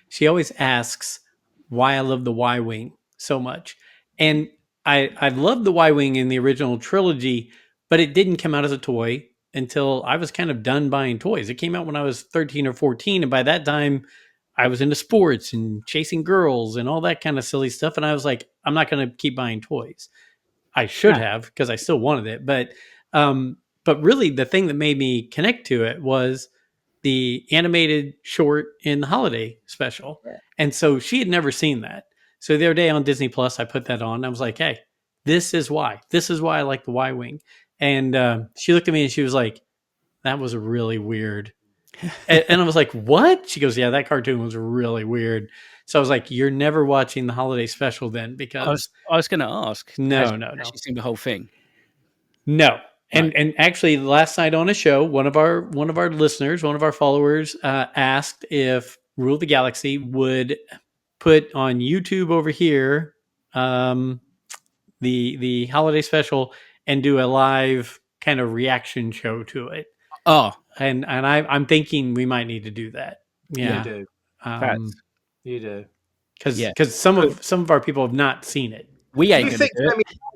She always asks why I love the Y-wing so much, and I loved the Y-wing in the original trilogy, but it didn't come out as a toy until I was kind of done buying toys. It came out when I was 13 or 14, and by that time, I was into sports and chasing girls and all that kind of silly stuff. And I was like, I'm not going to keep buying toys. I should have, because I still wanted it, but really the thing that made me connect to it was the animated short in the holiday special. Yeah. And so she had never seen that. So the other day on Disney Plus, I put that on. I was like, hey, this is why I like the Y-wing. And she looked at me and she was like, that was really weird. and I was like, what? She goes, yeah, that cartoon was really weird. So I was like, you're never watching the holiday special then, because I was going to ask. No. She seen the whole thing. No. And actually last night on a show, one of our listeners, one of our followers asked if Rule of the Galaxy would put on YouTube over here the holiday special and do a live kind of reaction show to it. Oh, and I'm thinking we might need to do that. Yeah, you do. You do, because some of our people have not seen it. We ain't. You think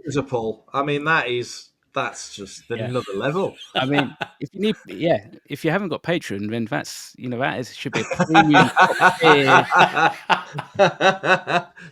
there's a pull? I mean, that's just another level. I mean, if you haven't got Patreon, then should be a premium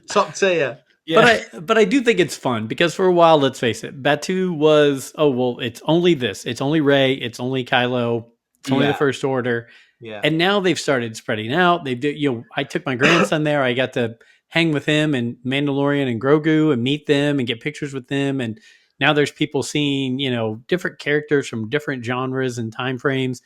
top tier. Yeah. But I do think it's fun because for a while, let's face it, Batu was, it's only this. It's only Rey. It's only Kylo. It's only the First Order. Yeah. And now they've started spreading out. I took my grandson there. I got to hang with him and Mandalorian and Grogu and meet them and get pictures with them. And now there's people seeing, different characters from different genres and time frames.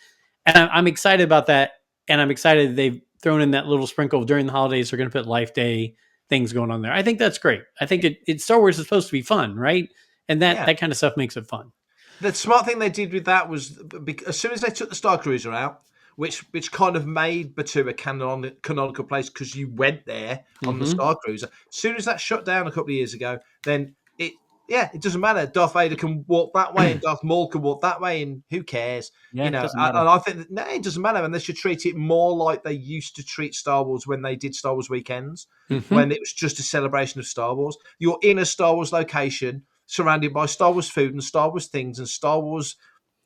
And I'm excited about that. And I'm excited they've thrown in that little sprinkle of during the holidays. They're going to put Life Day things going on there. I think that's great. I think Star Wars is supposed to be fun, right? And that kind of stuff makes it fun. The smart thing they did with that was as soon as they took the Star Cruiser out, which kind of made Batu a canonical place because you went there on the Star Cruiser. As soon as that shut down a couple of years ago, then it doesn't matter. Darth Vader can walk that way and Darth Maul can walk that way, and who cares? Yeah, and I think that it doesn't matter, and they should treat it more like they used to treat Star Wars when they did Star Wars weekends, when it was just a celebration of Star Wars. You're in a Star Wars location, surrounded by Star Wars food and Star Wars things and Star Wars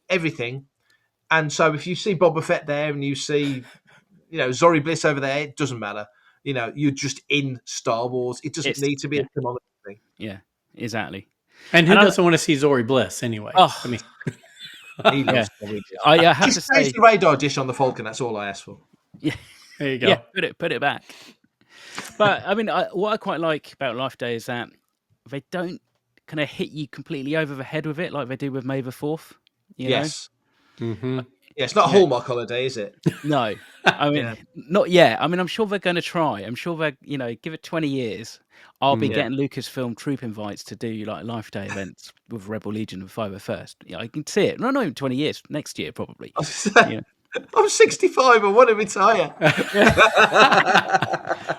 everything. And so if you see Boba Fett there and you see, Zori Bliss over there, it doesn't matter. You're just in Star Wars. It doesn't need to be a canonical thing. Yeah, exactly. And who doesn't want to see Zori Bliss anyway? Oh, I mean, he loves Zori Bliss. I have just to say the radar dish on the Falcon. That's all I asked for. Yeah, there you go. Yeah, put it back. But I mean, what I quite like about Life Day is that they don't kind of hit you completely over the head with it like they do with May the 4th. Yes. Mm-hmm. Yeah, it's not a Hallmark holiday, is it? No, I mean, not yet. I mean, I'm sure they're going to try. I'm sure they're, give it 20 years. I'll be getting Lucasfilm troop invites to do like Life Day events with Rebel Legion and 501st. I can see it. No, not even 20 years. Next year, probably. I'm 65. I want to retire.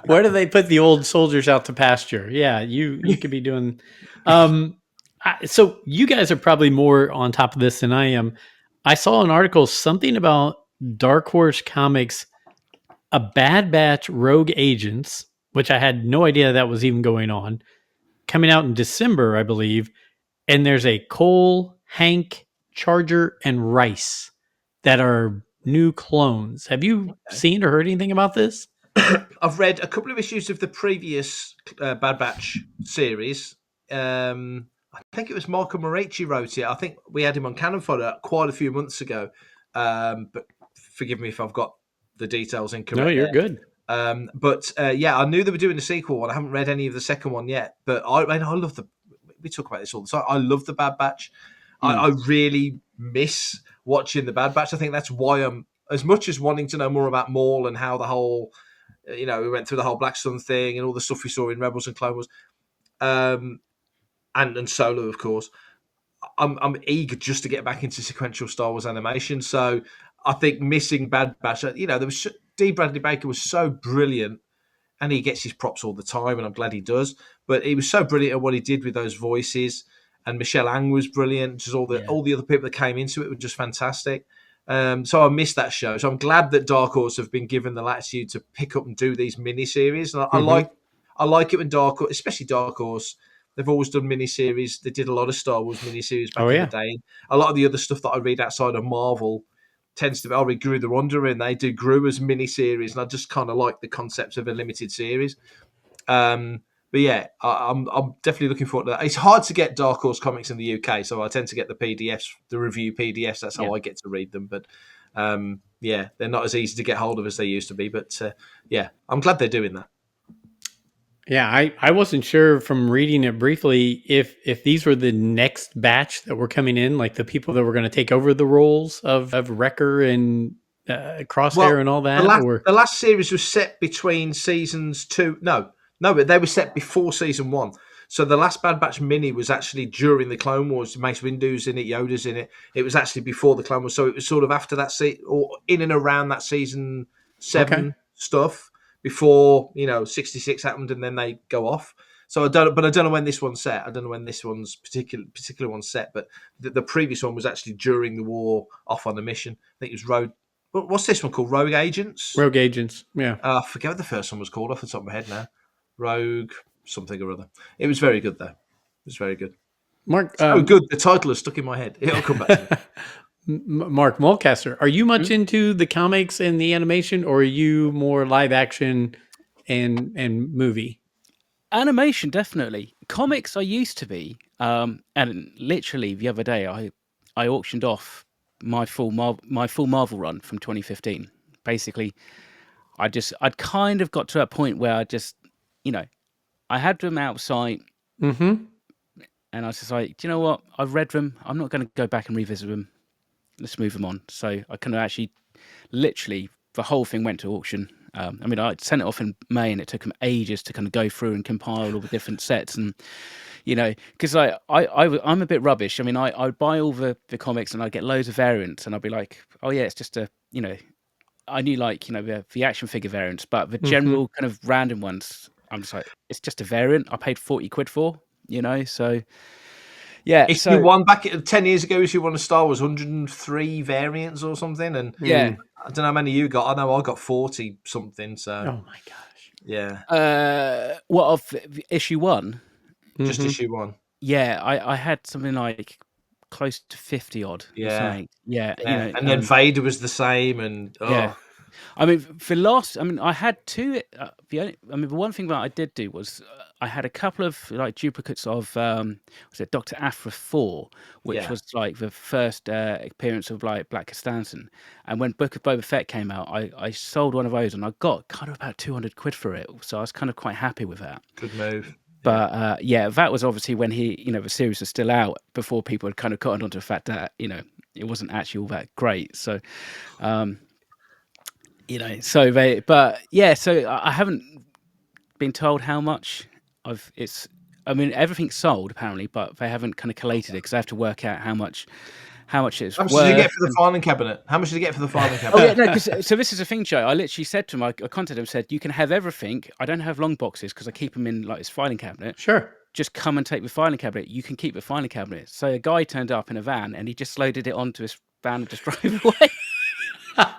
Where do they put the old soldiers out to pasture? Yeah, you could be doing. So you guys are probably more on top of this than I am. I saw an article, something about Dark Horse Comics, a Bad Batch Rogue Agents, which I had no idea that was even going on, coming out in December, I believe. And there's a Cole, Hank, Charger, and Rice that are new clones. Have you seen or heard anything about this? I've read a couple of issues of the previous Bad Batch series. I think it was Marco Moretti wrote it. I think we had him on Cannon Fodder quite a few months ago. But forgive me if I've got the details incorrect. No, you're good. But yeah, I knew they were doing a sequel, and I haven't read any of the second one yet. But I love the. We talk about this all the time. I love the Bad Batch. I really miss watching the Bad Batch. I think that's why I'm as much as wanting to know more about Maul and how the whole, we went through the whole Black Sun thing and all the stuff we saw in Rebels and Clone Wars, and Solo, of course. I'm eager just to get back into sequential Star Wars animation. So I think missing Bad Batch, there was D. Bradley Baker was so brilliant, and he gets his props all the time, and I'm glad he does. But he was so brilliant at what he did with those voices, and Michelle Ang was brilliant. Just all the other people that came into it were just fantastic. So I missed that show. So I'm glad that Dark Horse have been given the latitude to pick up and do these miniseries. And I like it when Dark Horse, especially Dark Horse, they've always done miniseries. They did a lot of Star Wars miniseries back in the day. A lot of the other stuff that I read outside of Marvel tends to be, I read Gru the Wanderer, and they do Gru as miniseries, and I just kind of like the concept of a limited series. But yeah, I'm definitely looking forward to that. It's hard to get Dark Horse comics in the UK, so I tend to get the PDFs, the review PDFs. That's how I get to read them. But yeah, they're not as easy to get hold of as they used to be. But yeah, I'm glad they're doing that. Yeah, I wasn't sure from reading it briefly if these were the next batch that were coming in, like the people that were going to take over the roles of Wrecker and Crosshair and all that. The last series was set between seasons 2. No, but they were set before season 1. So the last Bad Batch mini was actually during the Clone Wars. Mace Windu's in it, Yoda's in it. It was actually before the Clone Wars. So it was sort of after that or in and around that season 7 stuff. Before 66 happened, and then they go off. So I don't know when this one's set. I don't know when this one's particular one's set. But the previous one was actually during the war, off on a mission. I think it was Rogue. What's this one called? Rogue Agents. Rogue Agents. Yeah. I forget what the first one was called off the top of my head now. Rogue something or other. It was very good though. It was very good. Mark. So good. The title is stuck in my head. It'll come back to me. Mark Mulcaster, are you much into the comics and the animation, or are you more live action and movie? Animation, definitely. Comics, I used to be, and literally the other day, I auctioned off my full Marvel run from 2015. Basically, I'd kind of got to a point where I just, I had them outside, and I was just like, do you know what? I've read them. I'm not going to go back and revisit them. Let's move them on. So I kind of actually, literally, the whole thing went to auction. I sent it off in May, and it took them ages to kind of go through and compile all the different sets. And, because I'm a bit rubbish. I'd buy all the comics, and I'd get loads of variants, and I'd be like, oh yeah, it's just I knew the action figure variants, but the general kind of random ones, I'm just like, it's just a variant I paid 40 quid for, so... Yeah, if you won back 10 years ago, if you won a Star Wars 103 variants or something, and I don't know how many you got. I know I got 40 something. So, oh my gosh, yeah. What of issue 1? Just issue 1. Yeah, I had something like close to 50 odd. Yeah, yeah. And then Vader was the same, and yeah. I had 2. The one thing that I did do was I had a couple of duplicates of Dr. Aphra 4, which was like the first appearance of Black Costanza. And when Book of Boba Fett came out, I sold one of those, and I got kind of about 200 quid for it. So I was kind of quite happy with that. Good move. But that was obviously when the series was still out, before people had kind of cottoned onto the fact that it wasn't actually all that great. So. So I haven't been told how much everything's sold apparently, but they haven't kind of collated it, because I have to work out how how much it's How much worth. did you get for the filing cabinet? How much did you get for the filing Oh cabinet? yeah, no. So this is a thing, Joe. I literally said to him, I contacted him, said, you can have everything. I don't have long boxes because I keep them in like this filing cabinet. Sure. Just come and take the filing cabinet. You can keep the filing cabinet. So a guy turned up in a van and he just loaded it onto his van and just drove away.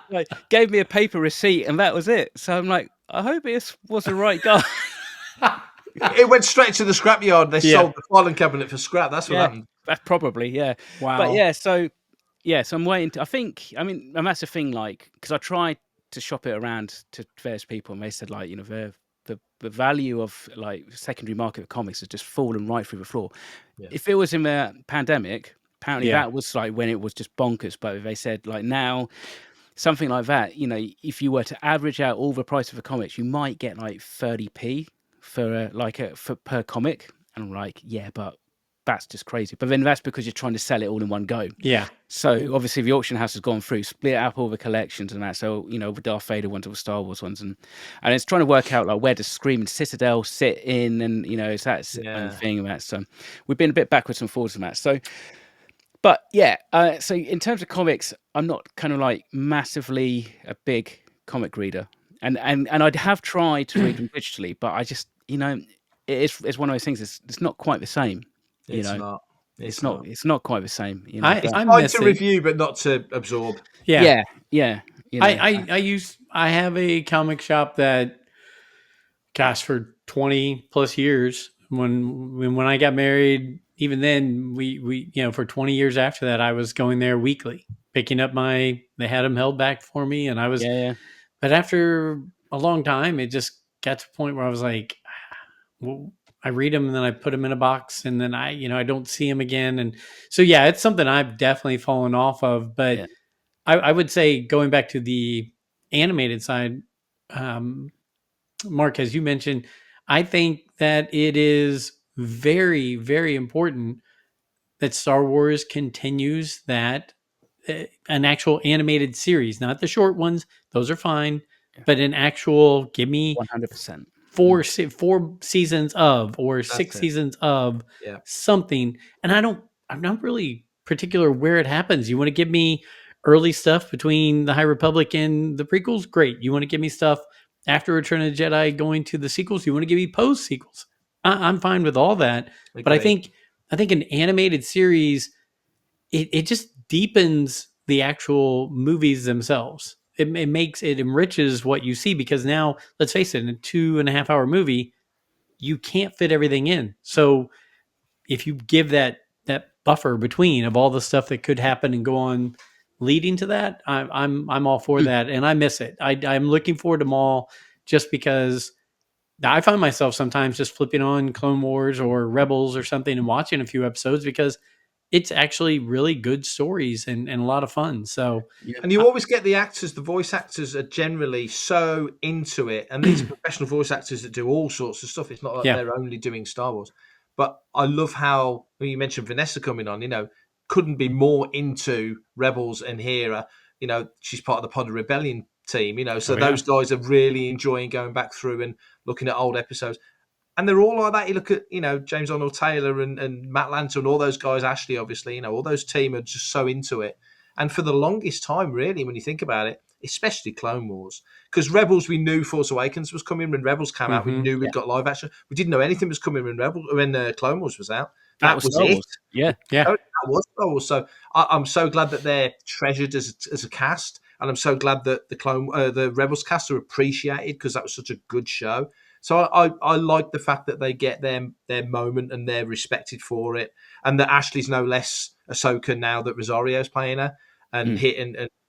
Like, gave me a paper receipt and that was it. So I'm like, I hope it was the right guy. It went straight to the scrapyard. They sold the filing cabinet for scrap. That's what happened. That's probably, yeah. Wow. But so I'm waiting. And that's the thing, like, because I tried to shop it around to various people and they said, like, the value of like secondary market of comics has just fallen right through the floor. Yeah. If it was in the pandemic, apparently that was like when it was just bonkers. But they said like now, something like that, if you were to average out all the price of the comics, you might get like 30p for per comic. And I'm like, yeah, but that's just crazy. But then that's because you're trying to sell it all in one go. Yeah. So obviously the auction house has gone through, split up all the collections and that. So, the Darth Vader ones, or the Star Wars ones. And it's trying to work out like where does Screaming Citadel sit in, and, is that thing and that. So we've been a bit backwards and forwards on that. So, but yeah, so in terms of comics, I'm not kind of like massively a big comic reader. And I have tried to read them digitally, but I just, it's one of those things. It's not quite the same. It's not. It's not quite the same. It's fine to review, but not to absorb. Yeah. I have a comic shop that, gosh, for 20 plus years. When I got married, even then, we for 20 years after that, I was going there weekly, picking up they had them held back for me, and I was. Yeah. But after a long time, it just got to a point where I was like, well, I read them and then I put them in a box and then I don't see them again. And so, yeah, it's something I've definitely fallen off of, but I would say going back to the animated side, Mark, as you mentioned, I think that it is very, very important that Star Wars continues that an actual animated series, not the short ones. Those are fine, but an actual, give me 100%. Four seasons of, or six seasons of something. And I'm not really particular where it happens. You want to give me early stuff between the High Republic and the prequels? Great. You want to give me stuff after Return of the Jedi going to the sequels? You want to give me post sequels? I'm fine with all that. Okay. But I think an animated series, it just deepens the actual movies themselves. It enriches what you see, because now, let's face it, in a 2.5 hour movie, you can't fit everything in. So if you give that buffer between of all the stuff that could happen and go on leading to that, I'm all for that, and I miss it. I'm looking forward to them all, just because I find myself sometimes just flipping on Clone Wars or Rebels or something and watching a few episodes, because it's actually really good stories and a lot of fun. So, and you always get the voice actors are generally so into it, and these are professional voice actors that do all sorts of stuff. It's not like they're only doing Star Wars. But I love how, when you mentioned Vanessa coming on, couldn't be more into Rebels and Hera. She's part of the Pod of Rebellion team. So those guys are really enjoying going back through and looking at old episodes. And they're all like that. You look at, James Arnold Taylor and Matt Lanter and all those guys, Ashley, obviously, all those team are just so into it. And for the longest time, really, when you think about it, especially Clone Wars, because Rebels, we knew Force Awakens was coming. When Rebels came out, we knew we'd got live action. We didn't know anything was coming when Clone Wars was out. That was it. Yeah. That was Star Wars. So I'm so glad that they're treasured as a cast. And I'm so glad that the Rebels cast are appreciated, because that was such a good show. So I like the fact that they get their moment and they're respected for it, and that Ashley's no less Ahsoka now that Rosario's playing her, and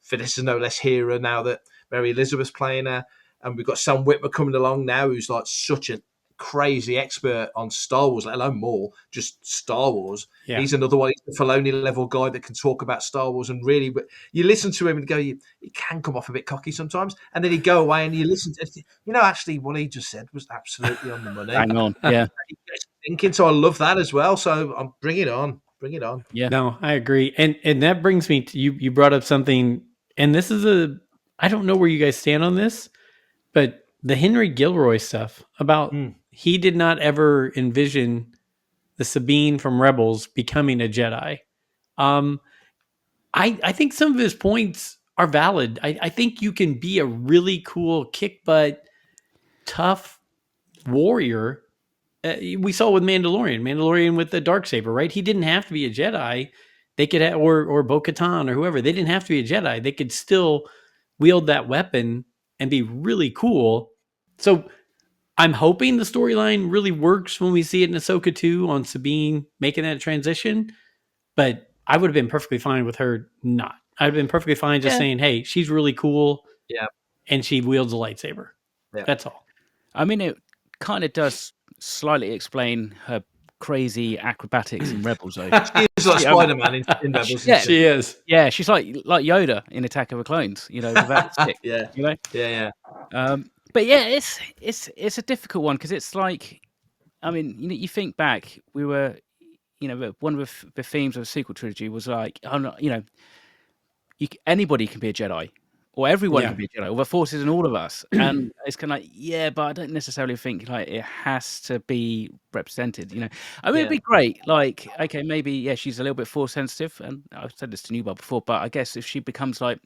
Vanessa's no less Hera now that Mary Elizabeth's playing her, and we've got Sam Witwer coming along now, who's like such a crazy expert on Star Wars, let alone more, just Star Wars. Yeah. He's another one. He's the Filoni level guy that can talk about Star Wars, and really, but you listen to him and go, he can come off a bit cocky sometimes, and then he'd go away and you listen to, actually what he just said was absolutely on the money. Hang on, yeah. Thinking, so I love that as well. So bring it on. Yeah, no, I agree, and that brings me to you brought up something, and this is I don't know where you guys stand on this, but the Henry Gilroy stuff about he did not ever envision the Sabine from Rebels becoming a Jedi. I think some of his points are valid. I think you can be a really cool kick butt, tough warrior. We saw with Mandalorian with the Darksaber, right? He didn't have to be a Jedi. They could have, or Bo-Katan or whoever. They didn't have to be a Jedi. They could still wield that weapon and be really cool. So I'm hoping the storyline really works when we see it in Ahsoka 2 on Sabine making that transition. But I would have been perfectly fine with her not. I'd have been perfectly fine just saying, hey, she's really cool. Yeah. And she wields a lightsaber. Yeah. That's all. I mean, it kind of does slightly explain her crazy acrobatics in Rebels, though. She's like Spider-Man in Rebels. Yeah, she is. Yeah, she's like Yoda in Attack of the Clones. You know, without the stick. Yeah. You know. Yeah. But yeah, it's a difficult one because it's like, I mean, you think back, we were, one of the themes of the sequel trilogy was like, anybody can be a Jedi, or everyone can be a Jedi, or the Force is in all of us, and it's kind of like, but I don't necessarily think like it has to be represented. I mean, it'd be great. Like, okay, maybe she's a little bit Force sensitive, and I've said this to Newbold before, but I guess if she becomes like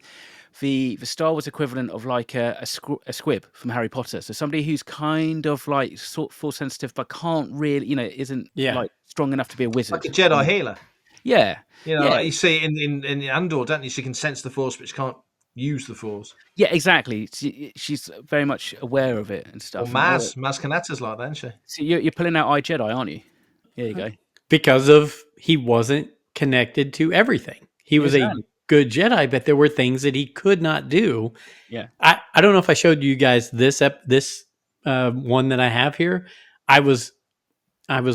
the Star Wars equivalent of like a squib from Harry Potter, so somebody who's kind of like Force sensitive, but can't really, isn't like strong enough to be a wizard, like a Jedi healer. Yeah. Like you see in Andor, don't you? She can sense the Force, but she can't use the Force. Yeah, exactly. She's very much aware of it and stuff. Well, Maz Kanata's like that, isn't she? So you're pulling out iJedi, aren't you? There you go. Because he wasn't connected to everything. He was a good Jedi, but there were things that he could not do. Yeah. I don't know if I showed you guys this one that I have here. I was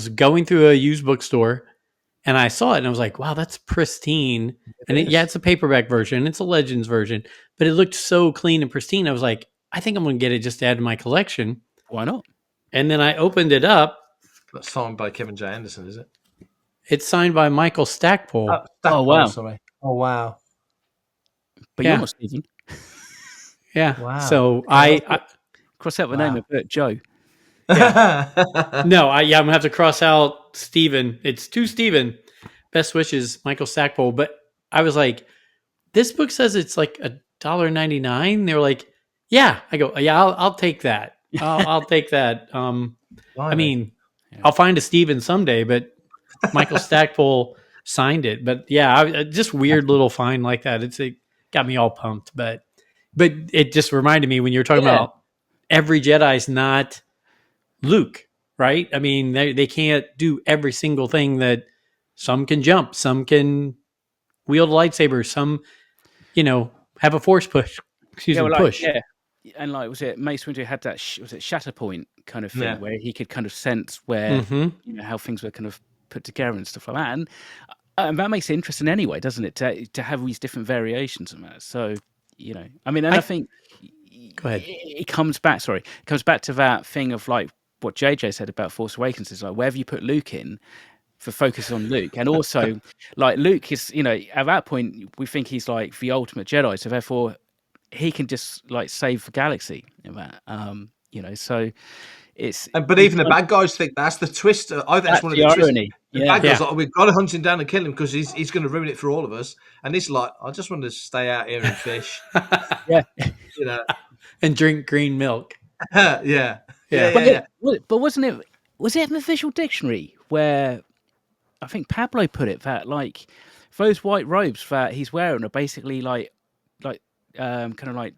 going through a used bookstore and I saw it and I was like, wow, that's pristine. It's a paperback version. It's a Legends version, but it looked so clean and pristine. I was like, I think I'm going to get it just to add to my collection. Why not? And then I opened it up. That's signed by Kevin J. Anderson, is it? It's signed by Michael Stackpole. Oh, wow. Sorry. Oh, wow. But you're not Stephen. Yeah. Wow. So I cross out the name of it, Joe. Yeah. No, I'm gonna have to cross out Steven. It's to Steven. Best wishes, Michael Stackpole. But I was like, this book says it's like $1.99. They were like, yeah. I go, yeah, I'll take that. I'll take that. I mean, I'll find a Steven someday, but Michael Stackpole signed it. But yeah, just weird little find like that. It got me all pumped. But it just reminded me when you were talking about every Jedi's not Luke, right? I mean, they can't do every single thing that some can jump, some can wield a lightsaber, some, have a force push. Push. Yeah. And like, was it Mace Windu had that, was it Shatterpoint kind of thing where he could kind of sense where, how things were kind of put together and stuff like that. And that makes it interesting anyway, doesn't it? To have these different variations of that. So, I mean, and I think go ahead. It comes back to that thing of like what JJ said about Force Awakens is like, wherever you put Luke in, for focus on Luke. And also like Luke is, at that point we think he's like the ultimate Jedi. So therefore he can just like save the galaxy in that. So it's but even the bad guys think that's the twist. I think that's one of the irony. The bad guys like, we've got to hunt him down and kill him because he's going to ruin it for all of us. And it's like, I just want to stay out here and fish. And drink green milk. Yeah. But was it in the visual dictionary where I think Pablo put it that like those white robes that he's wearing are basically like kind of like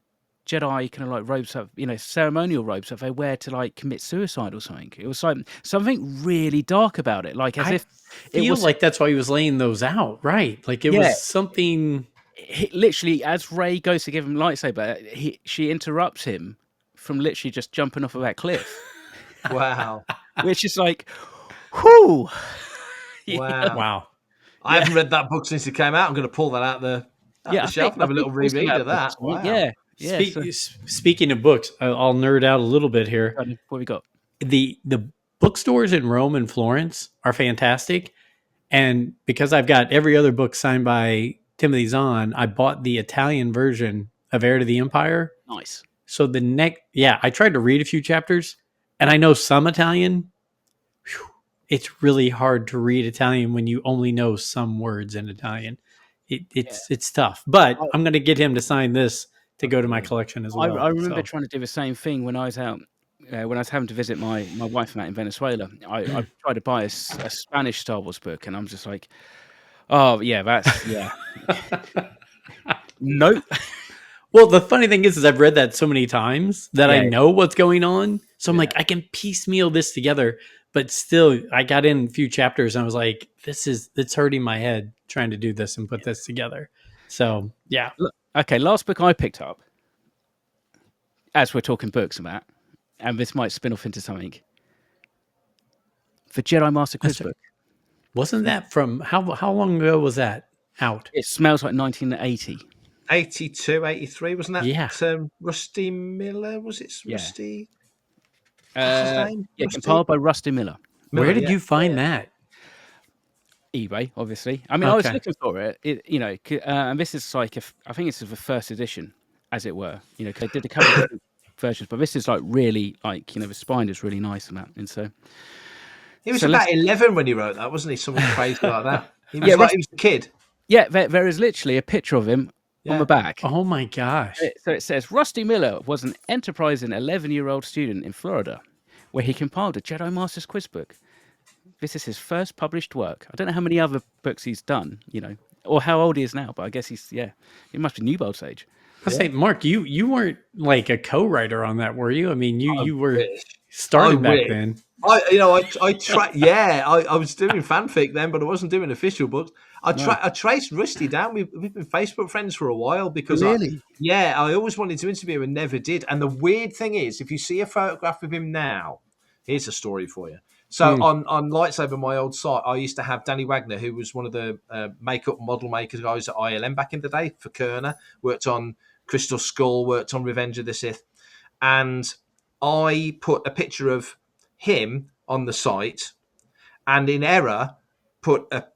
Jedi kind of like robes that, ceremonial robes that they wear to like commit suicide or something. It was like something really dark about it. Like if it was like that's why he was laying those out, right? Like it was something. Literally, as Rey goes to give him lightsaber, she interrupts him from literally just jumping off of that cliff. Wow. Which is like, whoo. Wow. I haven't read that book since it came out. I'm going to pull that out the shelf and have a little reread of that. Wow. Yeah. Speaking of books, I'll nerd out a little bit here. What we got? The bookstores in Rome and Florence are fantastic. And because I've got every other book signed by Timothy Zahn, I bought the Italian version of Heir to the Empire. Nice. So I tried to read a few chapters and I know some Italian. Whew, it's really hard to read Italian when you only know some words in Italian. it's tough. But I'm going to get him to sign this to go to my collection as well. I remember trying to do the same thing when I was out. When I was having to visit my wife out in Venezuela, I tried to buy a Spanish Star Wars book, and I'm just like, oh yeah, that's nope. Well, the funny thing is I've read that so many times that I Yeah. know what's going on. So I'm like, I can piecemeal this together. But still, I got in a few chapters and I was like, it's hurting my head trying to do this and put this together. So, yeah. Okay, last book I picked up, as we're talking books about, and this might spin off into something. The Jedi Master Quiz book. Wasn't that from, how long ago was that out? It smells like 1980. 82, 83, wasn't that? Yeah. Rusty Miller, was it Rusty? What's his name? Yeah, Rusty? compiled by Rusty Miller. Where did you find that? eBay, obviously. I mean, I was looking for it, and this is like, I think it's the first edition, as it were. You know, 'cause they did a couple of different versions, but this is like really, like, the spine is really nice and that. And so he was about 11 when he wrote that, wasn't he? Something crazy like that. He was he was a kid. Yeah, there is literally a picture of him on the back. Oh my gosh. So it says, Rusty Miller was an enterprising 11-year-old student in Florida, where he compiled a Jedi Master's quiz book. This is his first published work. I don't know how many other books he's done, or how old he is now, but I guess he must be Newbold's age. I say, Mark, you weren't like a co-writer on that, were you? I mean, you were starting back then. I was doing fanfic then, but I wasn't doing official books. I traced Rusty down. We've been Facebook friends for a while because I always wanted to interview him and never did. And the weird thing is, if you see a photograph of him now, here's a story for you. So on Lightsaber, my old site, I used to have Danny Wagner, who was one of the makeup model makers guys at ILM back in the day for Kerner, worked on Crystal Skull, worked on Revenge of the Sith. And I put a picture of him on the site and in error but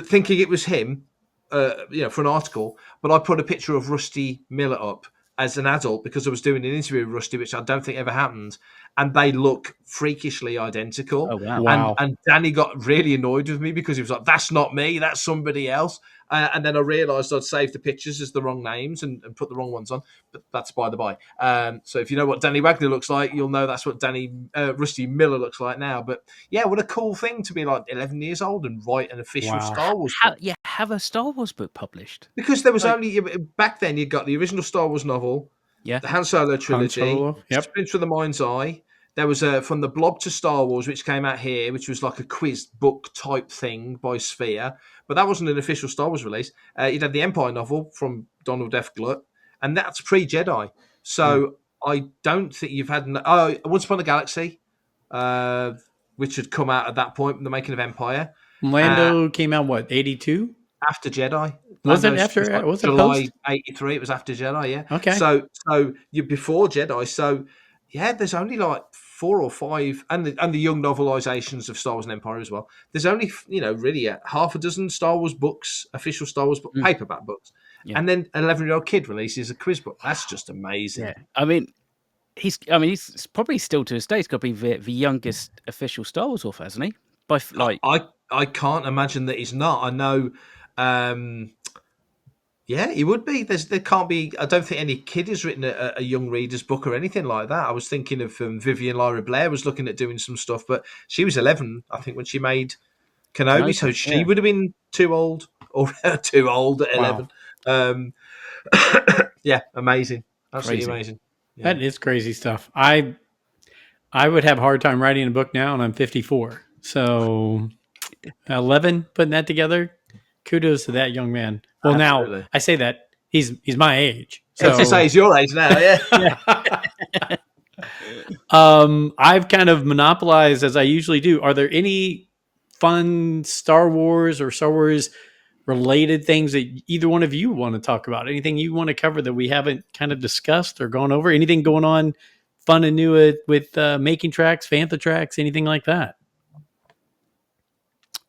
thinking it was him, for an article, but I put a picture of Rusty Miller up as an adult because I was doing an interview with Rusty, which I don't think ever happened, and they look freakishly identical. Oh, wow. And Danny got really annoyed with me because he was like, that's not me, that's somebody else. And then I realised I'd saved the pictures as the wrong names and put the wrong ones on, but that's by the by. So if you know what Danny Wagner looks like, you'll know that's what Rusty Miller looks like now. But yeah, what a cool thing to be like 11 years old and write an official Star Wars book. Have a Star Wars book published? Because there was only, back then, you got the original Star Wars novel, the Han Solo trilogy, Splinter of the Mind's Eye. There was From the Blob to Star Wars, which came out here, which was like a quiz book type thing by Sphere. But that wasn't an official Star Wars release. You'd had the Empire novel from Donald F. Glutt, and that's pre-Jedi. So I don't think you've had... Once Upon a Galaxy, which had come out at that point, the making of Empire. Lando came out, what, 82? After Jedi. Was it after? Was it July post? 83? It was after Jedi, yeah. Okay. So you're before Jedi. So, yeah, there's only like 4 or 5, and the young novelizations of Star Wars and Empire as well. There's only, really half a dozen Star Wars books, official Star Wars paperback books. Yeah. And then an 11-year-old kid releases a quiz book. That's just amazing. Yeah. I mean, he's probably still to this day, he's got to be the youngest official Star Wars author, hasn't he? I can't imagine that he's not. I know... he would be. There can't be. I don't think any kid has written a young reader's book or anything like that. I was thinking of Vivian Lyra Blair was looking at doing some stuff, but she was 11, I think, when she made Kenobi, so she would have been too old or too old at 11. Amazing, absolutely amazing. Yeah. That is crazy stuff. I would have a hard time writing a book now, and I'm 54. So 11 putting that together. Kudos to that young man. Well, Absolutely. Now I say that he's my age. So to say he's your age now, yeah. I've kind of monopolized as I usually do. Are there any fun Star Wars or Star Wars related things that either one of you want to talk about? Anything you want to cover that we haven't kind of discussed or gone over? Anything going on fun and new with making tracks, Fantha tracks, anything like that?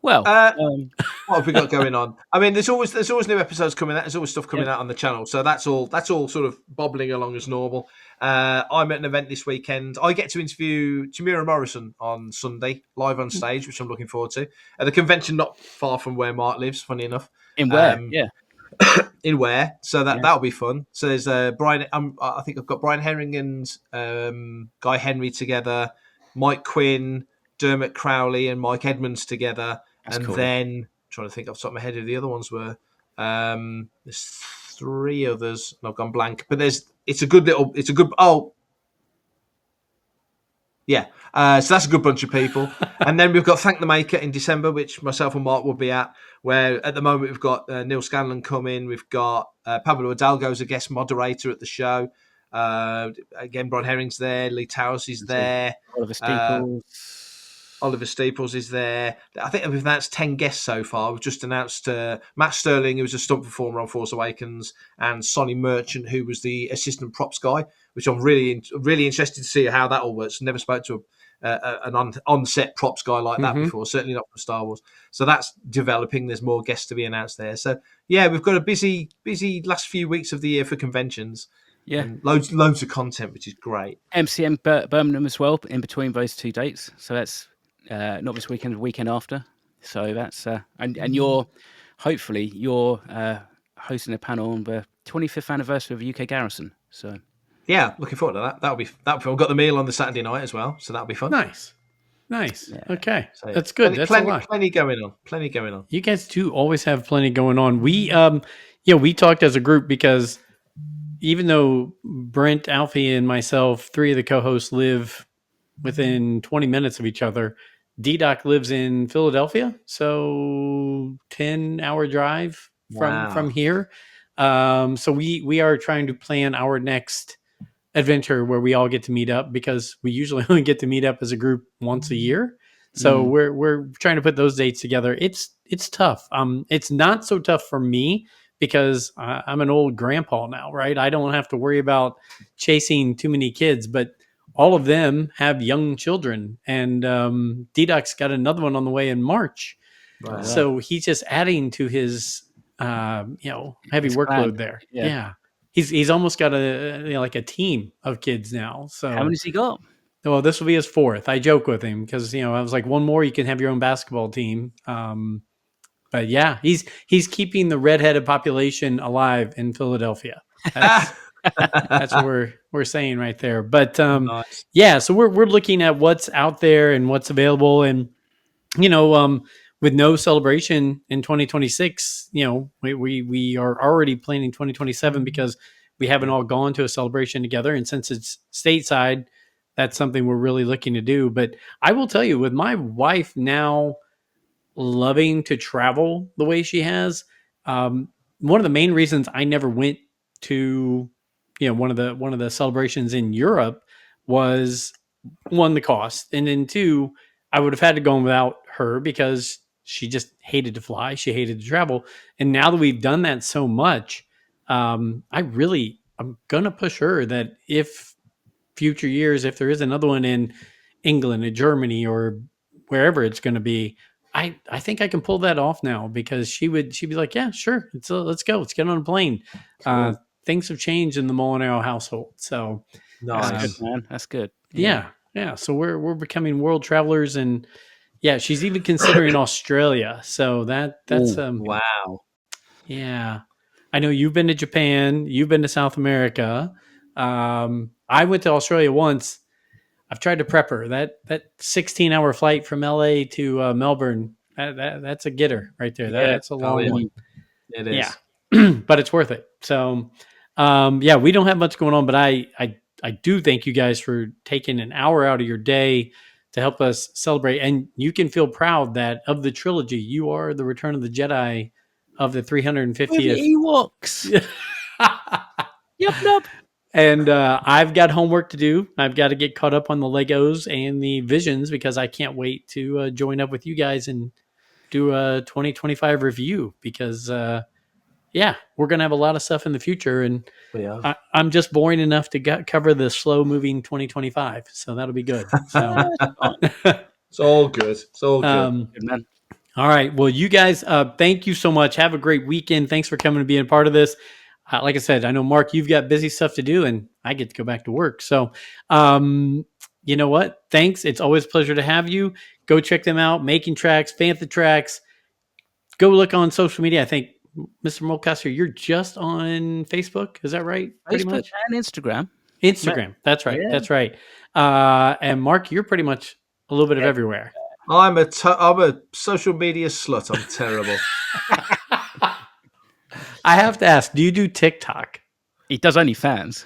Well, what have we got going on? I mean, there's always new episodes coming out. There's always stuff coming out on the channel, so that's all sort of bobbling along as normal. I'm at an event this weekend. I get to interview Tamira Morrison on Sunday live on stage, which I'm looking forward to at a convention not far from where Mark lives. Funny enough, in where? in Ware, so that'll be fun. So there's Brian. I think I've got Brian Herring and Guy Henry together, Mike Quinn, Dermot Crowley, and Mike Edmonds together, That's and cool. then I'm trying to think off the top of my head who the other ones were. There's 3 others, and I've gone blank. But it's a good. Yeah, so that's a good bunch of people. And then we've got Thank the Maker in December, which myself and Mark will be at, where at the moment we've got Neil Scanlon coming. We've got Pablo Hidalgo as a guest moderator at the show. Again, Brian Herring's there. Lee Towers is there. Oliver Steeples is there. I think we've announced 10 guests so far. We've just announced Matt Sterling, who was a stunt performer on Force Awakens, and Sonny Merchant, who was the assistant props guy, which I'm really interested to see how that all works. Never spoke to an on-set props guy like that before, certainly not from Star Wars. So that's developing. There's more guests to be announced there. So, yeah, we've got a busy last few weeks of the year for conventions. Yeah, and loads of content, which is great. MCM Birmingham as well in between those 2 dates. So that's not this weekend, the weekend after. So that's and you're hopefully hosting a panel on the 25th anniversary of the UK Garrison. So yeah, looking forward to that. That'll be fun. We've got the meal on the Saturday night as well, so that'll be fun. Nice. Yeah. Okay, so, yeah. That's Plenty, good. That's a lot. Plenty going on. You guys do always have plenty going on. We we talked as a group because even though Brent, Alfie, and myself, 3 of the co-hosts live within 20 minutes of each other, D-Doc lives in Philadelphia, so 10-hour drive from here. So we are trying to plan our next adventure where we all get to meet up, because we usually only get to meet up as a group once a year. So we're trying to put those dates together. It's tough. It's not so tough for me because I'm an old grandpa now, right? I don't have to worry about chasing too many kids, but all of them have young children, and D-Doc's got another one on the way in March. Right. So he's just adding to his heavy workload there. Yeah. He's almost got a team of kids now. So how many's he got? Well, this will be his 4th. I joke with him because I was like, one more, you can have your own basketball team. But yeah, he's keeping the redheaded population alive in Philadelphia. That's what we're saying right there. But nice. Yeah, so we're looking at what's out there and what's available, and with no celebration in 2026, we are already planning 2027 because we haven't all gone to a celebration together. And since it's stateside, that's something we're really looking to do. But I will tell you, with my wife now loving to travel the way she has, one of the main reasons I never went to, one of the celebrations in Europe was, 1, the cost, and then 2, I would have had to go without her because she just hated to fly. She hated to travel. And now that we've done that so much, I'm going to push her that if future years, if there is another one in England or Germany or wherever it's going to be, I think I can pull that off now, because she'd be like, yeah, sure. Let's go. Let's get on a plane. Cool. Things have changed in the Molinaro household. So that's good, man. That's good. Yeah. So we're becoming world travelers, and yeah, she's even considering Australia. So that's wow. Yeah. I know you've been to Japan, you've been to South America. I went to Australia once. I've tried to prep her. That 16-hour flight from LA to Melbourne, that's a getter right there. That's a long one. It is. Yeah. But it's worth it. So we don't have much going on, but I do thank you guys for taking an hour out of your day to help us celebrate. And you can feel proud that of the trilogy, you are the Return of the Jedi of the 350th. Ewoks. Yup. And I've got homework to do. I've got to get caught up on the Legos and the Visions, because I can't wait to join up with you guys and do a 2025 review, because we're going to have a lot of stuff in the future. And I'm just boring enough to cover the slow moving 2025. So that'll be good. So it's all good. It's all good. Good, man. All right. Well, you guys, thank you so much. Have a great weekend. Thanks for coming and being a part of this. Like I said, I know, Mark, you've got busy stuff to do, and I get to go back to work. So, you know what? Thanks. It's always a pleasure to have you. Go check them out. Making Tracks, Fantha Tracks. Go look on social media. I think Mr. Mulcaster, you're just on Facebook. Is that right? Pretty Facebook much. and Instagram. Instagram. That's right. Yeah. That's right. And Mark, you're pretty much a little bit of everywhere. I'm a social media slut. I'm terrible. I have to ask, do you do TikTok? He does OnlyFans.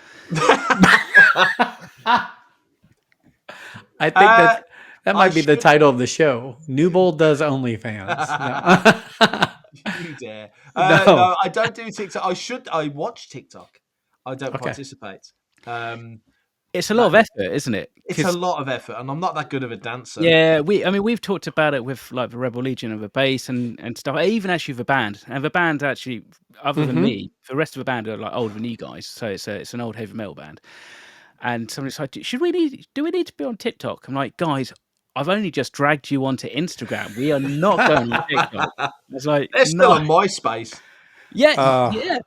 I think that might be the title of the show. Newbold does OnlyFans. No. You dare. No. No, I don't do TikTok. I watch TikTok. I don't participate. It's a lot of effort, isn't it? It's a lot of effort, and I'm not that good of a dancer. Yeah, we've talked about it with like the Rebel Legion of a bass and stuff. Even actually with the band, and the band actually, other than me, the rest of the band are like older than you guys. So it's an old heavy metal band. And somebody's like, do we need to be on TikTok? I'm like, guys, I've only just dragged you onto Instagram. We are not going on TikTok. I was like, they're still on MySpace. Yeah, yeah.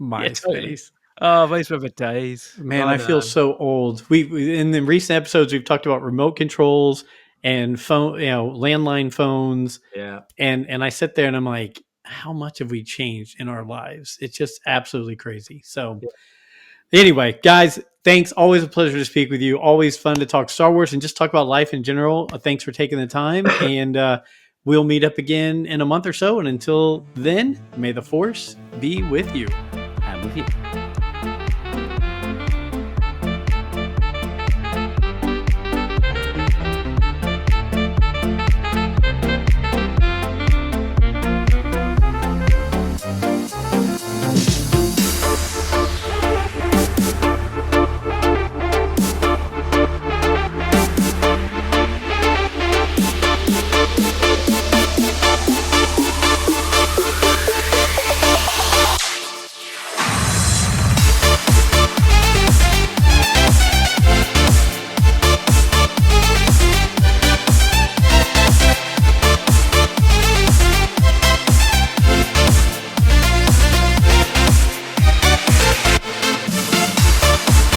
MySpace. Yeah, totally. Oh, those were the days. Man, I feel so old. We in the recent episodes we've talked about remote controls and phone, landline phones. Yeah. And I sit there and I'm like, how much have we changed in our lives? It's just absolutely crazy. So anyway, guys, thanks. Always a pleasure to speak with you. Always fun to talk Star Wars and just talk about life in general. Thanks for taking the time. And we'll meet up again in a month or so. And until then, may the Force be with you. And with you.